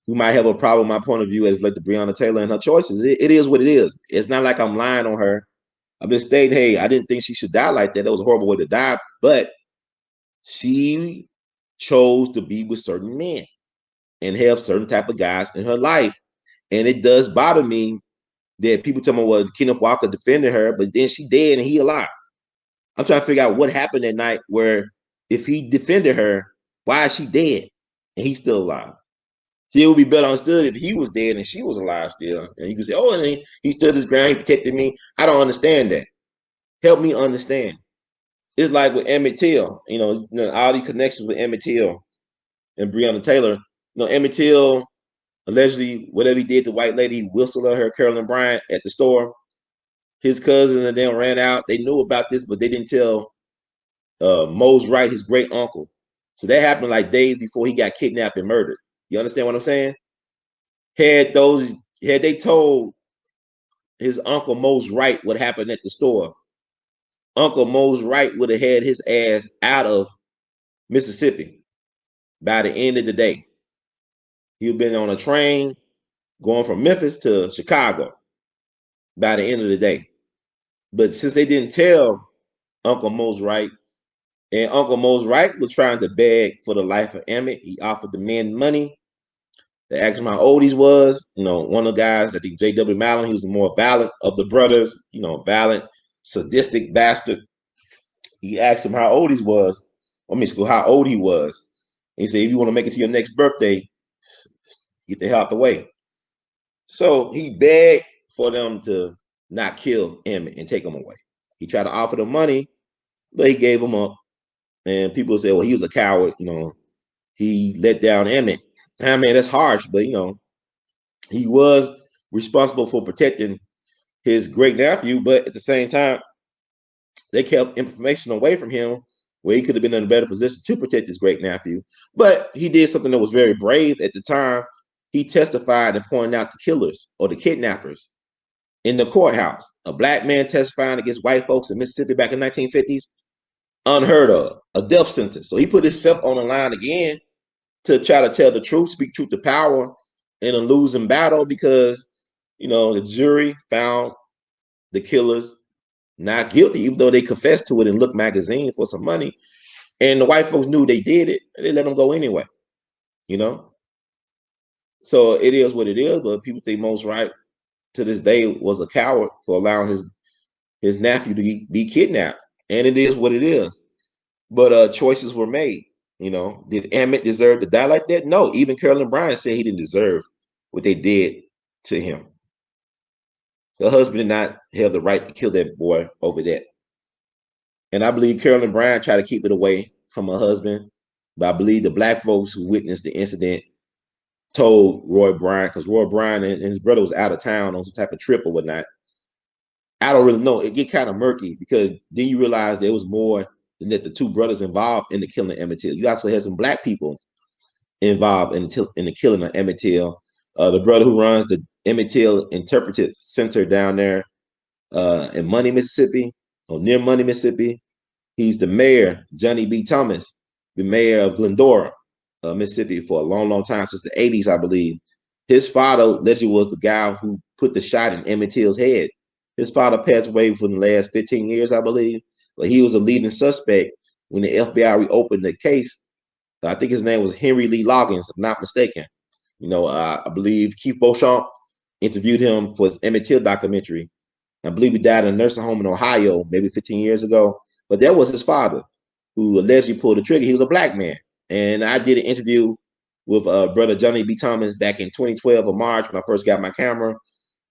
who might have a problem with my point of view as like the Breonna Taylor and her choices. It is what it is. It's not like I'm lying on her. I'm just stating, hey, I didn't think she should die like that. That was a horrible way to die. But she chose to be with certain men and have certain type of guys in her life. And it does bother me that people tell me, well, Kenneth Walker defended her, but then she dead and he alive. I'm trying to figure out what happened that night where if he defended her, why is she dead and he's still alive? See, it would be better understood if he was dead and she was alive still. And you could say, oh, and he stood his ground, he protected me. I don't understand that. Help me understand. It's like with Emmett Till, all these connections with Emmett Till and Breonna Taylor. Emmett Till allegedly, whatever he did to white lady, he whistled at her, Carolyn Bryant, at the store. His cousin and them ran out. They knew about this, but they didn't tell Mose Wright, his great uncle. So that happened like days before he got kidnapped and murdered. You understand what I'm saying? Had they told his uncle Mose Wright what happened at the store, Uncle Mose Wright would have had his ass out of Mississippi by the end of the day. He would have been on a train going from Memphis to Chicago by the end of the day. But since they didn't tell Uncle Mose Wright, and Uncle Mose Wright was trying to beg for the life of Emmett, he offered the men money. They asked him how old he was. One of the guys, I think J.W. Mallon, he was the more violent of the brothers, violent, sadistic bastard. He asked him how old he was. How old he was. And he said, if you want to make it to your next birthday, get the hell out the way. So he begged for them to not kill Emmett and take him away. He tried to offer them money, but he gave him up. And people say, well, he was a coward. He let down Emmett. I mean, that's harsh, but he was responsible for protecting his great nephew, but at the same time, they kept information away from him where he could have been in a better position to protect his great nephew. But he did something that was very brave at the time. He testified and pointed out the killers or the kidnappers in the courthouse. A black man testifying against white folks in Mississippi back in the 1950s, unheard of, a death sentence. So he put himself on the line again to try to tell the truth, speak truth to power in a losing battle, because the jury found the killers not guilty, even though they confessed to it in Look magazine for some money. And the white folks knew they did it, and they let them go anyway. So it is what it is. But people think Mose Wright to this day was a coward for allowing his nephew to be kidnapped, and it is what it is. But choices were made. Did Emmett deserve to die like that? No. Even Carolyn Bryant said he didn't deserve what they did to him. Her husband did not have the right to kill that boy over that. And I believe Carolyn Bryant tried to keep it away from her husband. But I believe the black folks who witnessed the incident told Roy Bryant, because Roy Bryant and his brother was out of town on some type of trip or whatnot. I don't really know. It get kind of murky because then you realize there was more than that the two brothers involved in the killing of Emmett Till. You actually had some black people involved in the killing of Emmett Till. The brother who runs the Emmett Till Interpretive Center down there in Money, Mississippi, or near Money, Mississippi. He's the mayor, Johnny B. Thomas, the mayor of Glendora, Mississippi, for a long, long time, since the 80s, I believe. His father, allegedly, was the guy who put the shot in Emmett Till's head. His father passed away for the last 15 years, I believe, but he was a leading suspect when the FBI reopened the case. I think his name was Henry Lee Loggins, if I'm not mistaken. I believe Keith Beauchamp interviewed him for his Emmett Till documentary. I believe he died in a nursing home in Ohio maybe 15 years ago. But that was his father who allegedly pulled the trigger. He was a black man. And I did an interview with brother Johnny B. Thomas back in 2012 of March when I first got my camera.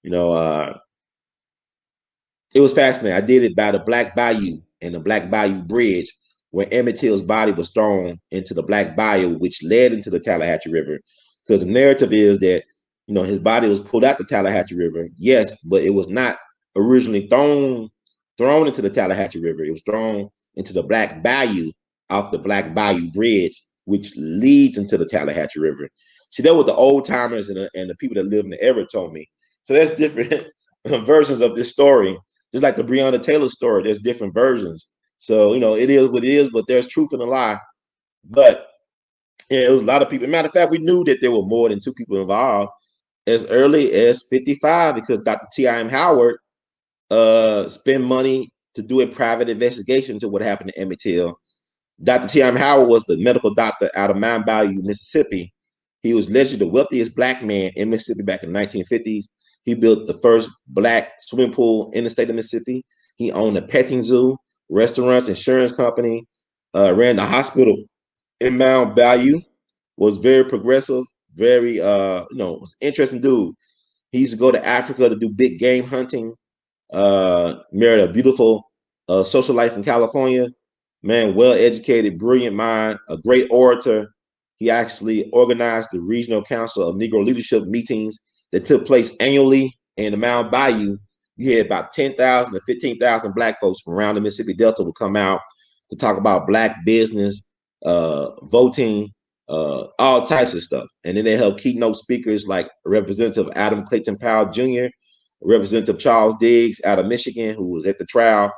You know, it was fascinating. I did it by the Black Bayou and the Black Bayou Bridge, where Emmett Till's body was thrown into the Black Bayou, which led into the Tallahatchie River. Because the narrative is that, his body was pulled out the Tallahatchie River, yes, but it was not originally thrown into the Tallahatchie River. It was thrown into the Black Bayou off the Black Bayou Bridge, which leads into the Tallahatchie River. See, that was the old timers and the people that live in the area told me. So that's different versions of this story. Just like the Breonna Taylor story, there's different versions. So, it is what it is, but there's truth in the lie. But it was a lot of people. Matter of fact, we knew that there were more than two people involved as early as 55 because Dr. T.I.M. Howard spent money to do a private investigation into what happened to Emmett Till. Dr. T.I.M. Howard was the medical doctor out of Mount Bayou, Mississippi. He was allegedly the wealthiest black man in Mississippi back in the 1950s. He built the first black swimming pool in the state of Mississippi. He owned a petting zoo, restaurants, insurance company, ran the hospital in Mount Bayou, was very progressive, very, was an interesting dude. He used to go to Africa to do big game hunting, married a beautiful social life in California. Man, well educated, brilliant mind, a great orator. He actually organized the Regional Council of Negro Leadership meetings that took place annually in the Mount Bayou. You had about 10,000 to 15,000 black folks from around the Mississippi Delta would come out to talk about black business, voting, all types of stuff. And then they helped keynote speakers like Representative Adam Clayton Powell Jr., Representative Charles Diggs out of Michigan, who was at the trial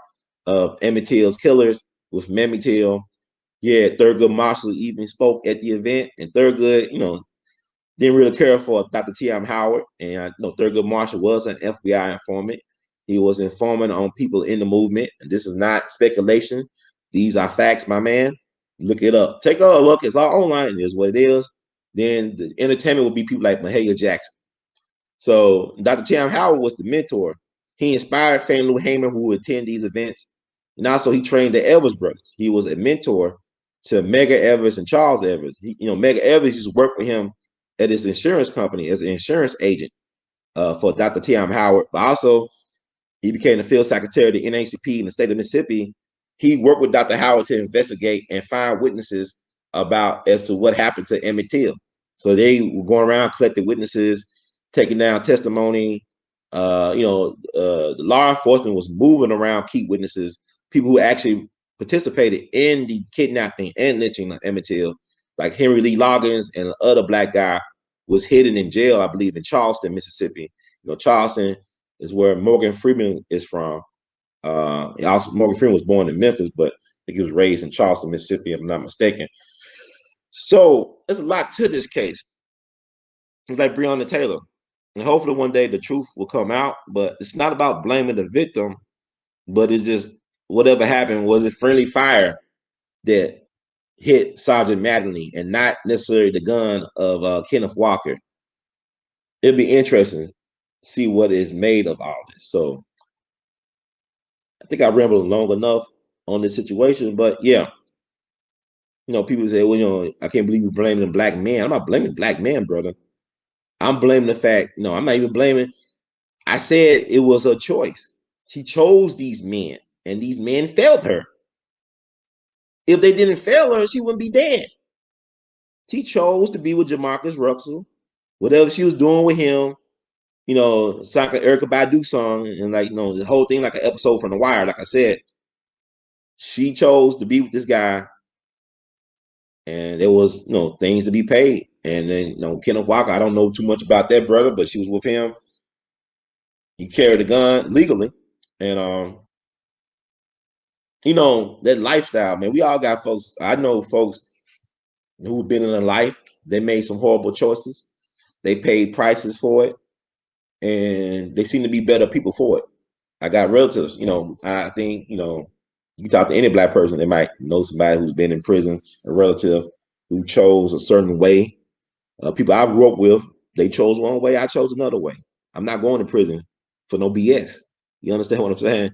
of Emmett Till's killers with Emmett Till. Yeah, Thurgood Marshall even spoke at the event, and Thurgood, didn't really care for Dr. T.M. Howard. And I know Thurgood Marshall was an FBI informant. He was informing on people in the movement, and this is not speculation. These are facts, my man. Look it up. Take a look. It's all online. It is what it is. Then the entertainment will be people like Mahalia Jackson. So Dr. Tim Howard was the mentor. He inspired Fannie Lou Hamer, who would attend these events. And also he trained the Evers brothers. He was a mentor to Medgar Evers and Charles Evers. Medgar Evers used to work for him at his insurance company as an insurance agent for Dr. Tim Howard. But also he became the field secretary of the NAACP in the state of Mississippi. He worked with Dr. Howard to investigate and find witnesses about as to what happened to Emmett Till. So they were going around collecting witnesses, taking down testimony. The law enforcement was moving around key witnesses, people who actually participated in the kidnapping and lynching of Emmett Till, like Henry Lee Loggins and the other black guy was hidden in jail, I believe, in Charleston, Mississippi. Charleston is where Morgan Freeman is from. Morgan Freeman was born in Memphis, but I think he was raised in Charleston, Mississippi, if I'm not mistaken. So there's a lot to this case. It's like Breonna Taylor. And hopefully one day the truth will come out, but it's not about blaming the victim, but it's just whatever happened, was it friendly fire that hit Sergeant Maddenly and not necessarily the gun of Kenneth Walker? It'd be interesting to see what is made of all this. So I think I rambled long enough on this situation, but yeah, people say, well, I can't believe you're blaming the black man. I'm not blaming black men, brother. I'm blaming the fact, I'm not even blaming. I said it was a choice. She chose these men, and these men failed her. If they didn't fail her, she wouldn't be dead. She chose to be with Jamarcus Russell, whatever she was doing with him. sound like an Erykah Badu song, and like the whole thing like an episode from The Wire. Like I said, she chose to be with this guy, and there was things to be paid. And then Kenneth Walker, I don't know too much about that brother, but she was with him. He carried a gun legally, and that lifestyle, man. We all got folks. I know folks who've been in a life. They made some horrible choices. They paid prices for it, and they seem to be better people for it. I got relatives. I think you talk to any black person, they might know somebody who's been in prison, a relative who chose a certain way. People I grew up with, they chose one way. I chose another way. I'm not going to prison for no BS. You understand what I'm saying?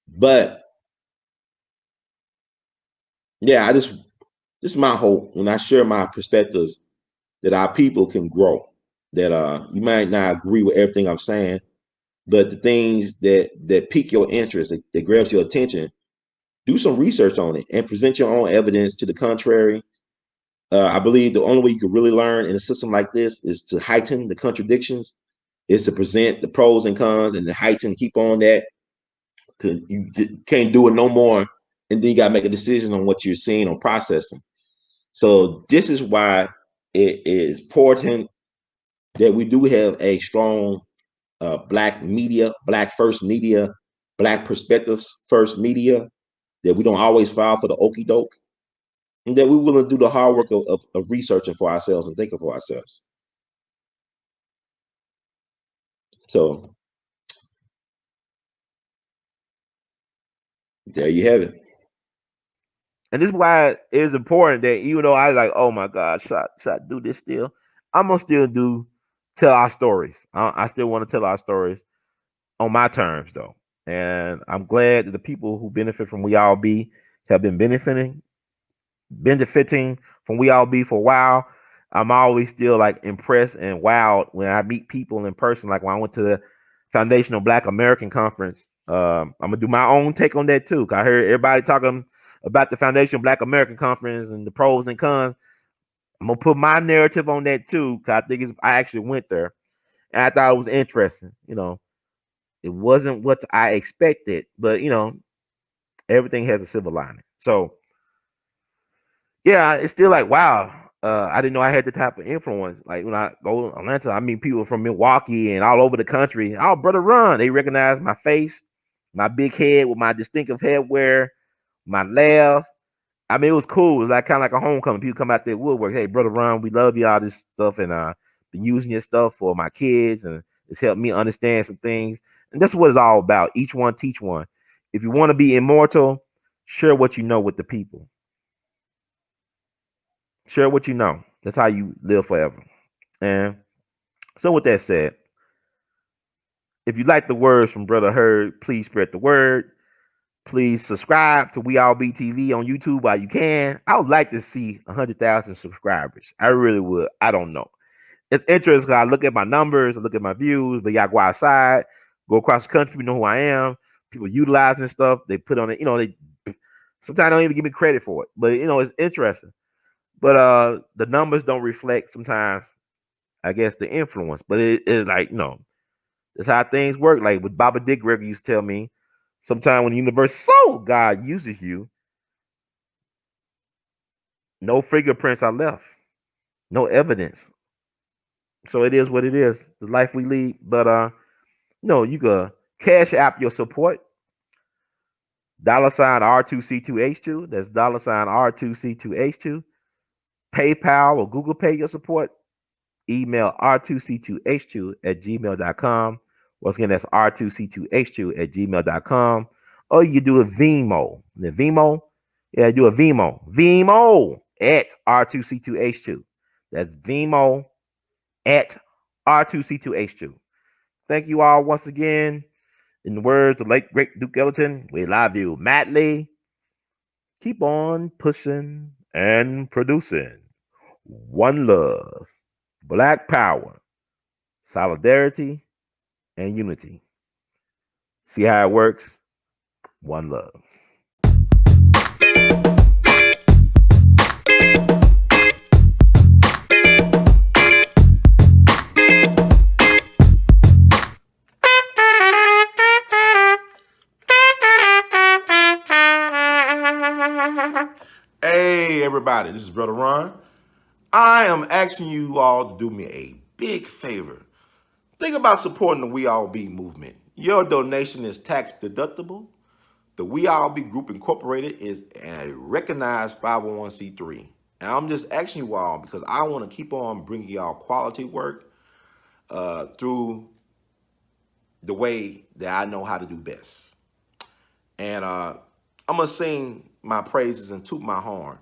But yeah, this is my hope when I share my perspectives that our people can grow. That you might not agree with everything I'm saying, but the things that pique your interest, that grabs your attention, do some research on it and present your own evidence to the contrary. I believe the only way you can really learn in a system like this is to heighten the contradictions, is to present the pros and cons and to heighten, keep on that. You can't do it no more, and then you got to make a decision on what you're seeing or processing. So this is why it is important that we do have a strong black media, black first media, black perspectives first media, that we don't always fall for the okie doke, and that we're willing to do the hard work of researching for ourselves and thinking for ourselves. So there you have it. And this is why it is important that even though I like, oh my God, should I do this still? I'm gonna still tell our stories. I still want to tell our stories on my terms though. And I'm glad that the people who benefit from We All Be have been benefiting from We All Be for a while. I'm always still like impressed and wowed when I meet people in person. Like when I went to the Foundational Black American Conference, I'm gonna do my own take on that too. 'Cause I heard everybody talking about the Foundational Black American Conference and the pros and cons. I'm gonna put my narrative on that too. 'Cause I actually went there and I thought it was interesting. It wasn't what I expected, but everything has a silver lining. So yeah, it's still like wow. I didn't know I had the type of influence. Like when I go to Atlanta, I meet people from Milwaukee and all over the country. Oh, brother, run! They recognize my face, my big head with my distinctive headwear, my laugh. I mean, it was cool. It was like kind of like a homecoming. People come out there woodwork. Hey, brother, Ron, we love you all this stuff, and been using your stuff for my kids, and it's helped me understand some things. And that's what it's all about. Each one teach one. If you want to be immortal, share what you know with the people. Share what you know. That's how you live forever. And so, with that said, if you like the words from Brother Herd, please spread the word. Please subscribe to We All Be TV on YouTube while you can. I would like to see 100,000 subscribers. I really would. I don't know. It's interesting because I look at my numbers, I look at my views, but y'all go outside, go across the country, you know who I am. People utilizing stuff, they put on it, they sometimes don't even give me credit for it. But it's interesting. But the numbers don't reflect sometimes, I guess, the influence. But it is like, that's how things work. Like with Baba Dick River used to tell me, sometime when the universe so God uses you, no fingerprints are left, no evidence. So it is what it is, the life we lead. But you can cash app your support. $ R2C2H2. That's $ R2C2H2. PayPal or Google Pay your support. Email R2C2H2 at gmail.com. Once again, that's R2C2H2 at gmail.com. Or you can do a Venmo. The Venmo, yeah, do a Venmo. Venmo at R2C2H2. That's Venmo at R2C2H2. Thank you all once again. In the words of late great Duke Ellington, we love you madly. Keep on pushing and producing. One love, black power, solidarity, and unity. See how it works? One love. everybody. This is Brother Ron. I am asking you all to do me a big favor. Think about supporting the We All Be movement. Your donation is tax deductible. The We All Be Group Incorporated is a recognized 501c3. And I'm just asking you all because I want to keep on bringing y'all quality work through the way that I know how to do best. And I'm going to sing my praises and toot my horn.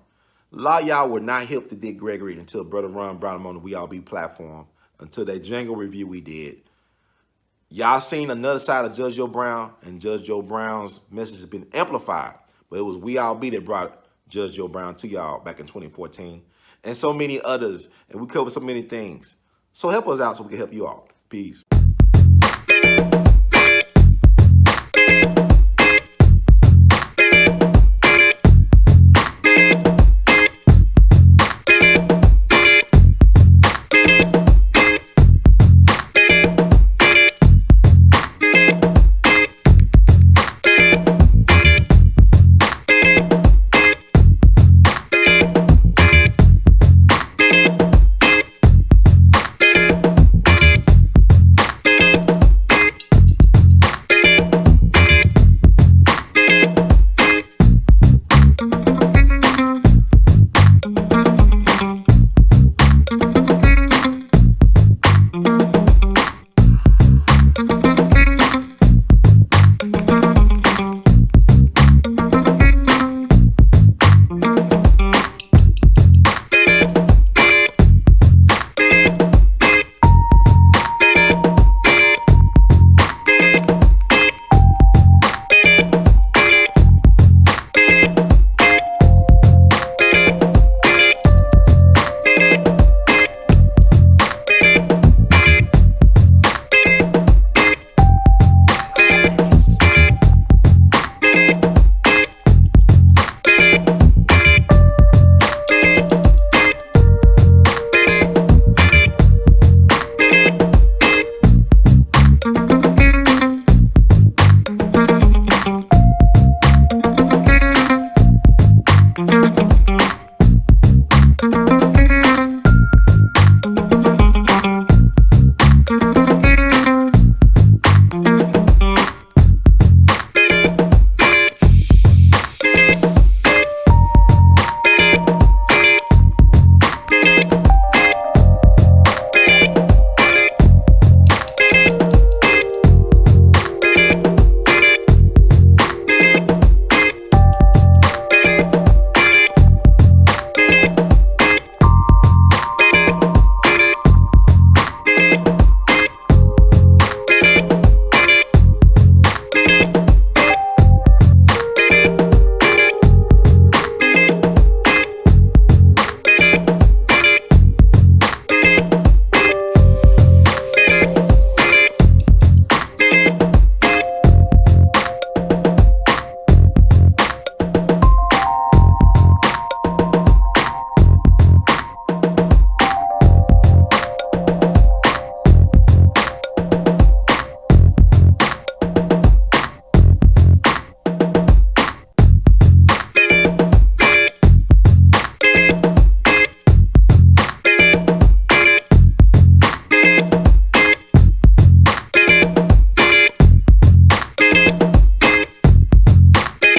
A lot of y'all were not hip to Dick Gregory until Brother Ron brought him on the We All Be platform, until that jingle review we did. Y'all seen another side of Judge Joe Brown, and Judge Joe Brown's message has been amplified. But it was We All Be that brought Judge Joe Brown to y'all back in 2014. And so many others. And we covered so many things. So help us out so we can help you all. Peace.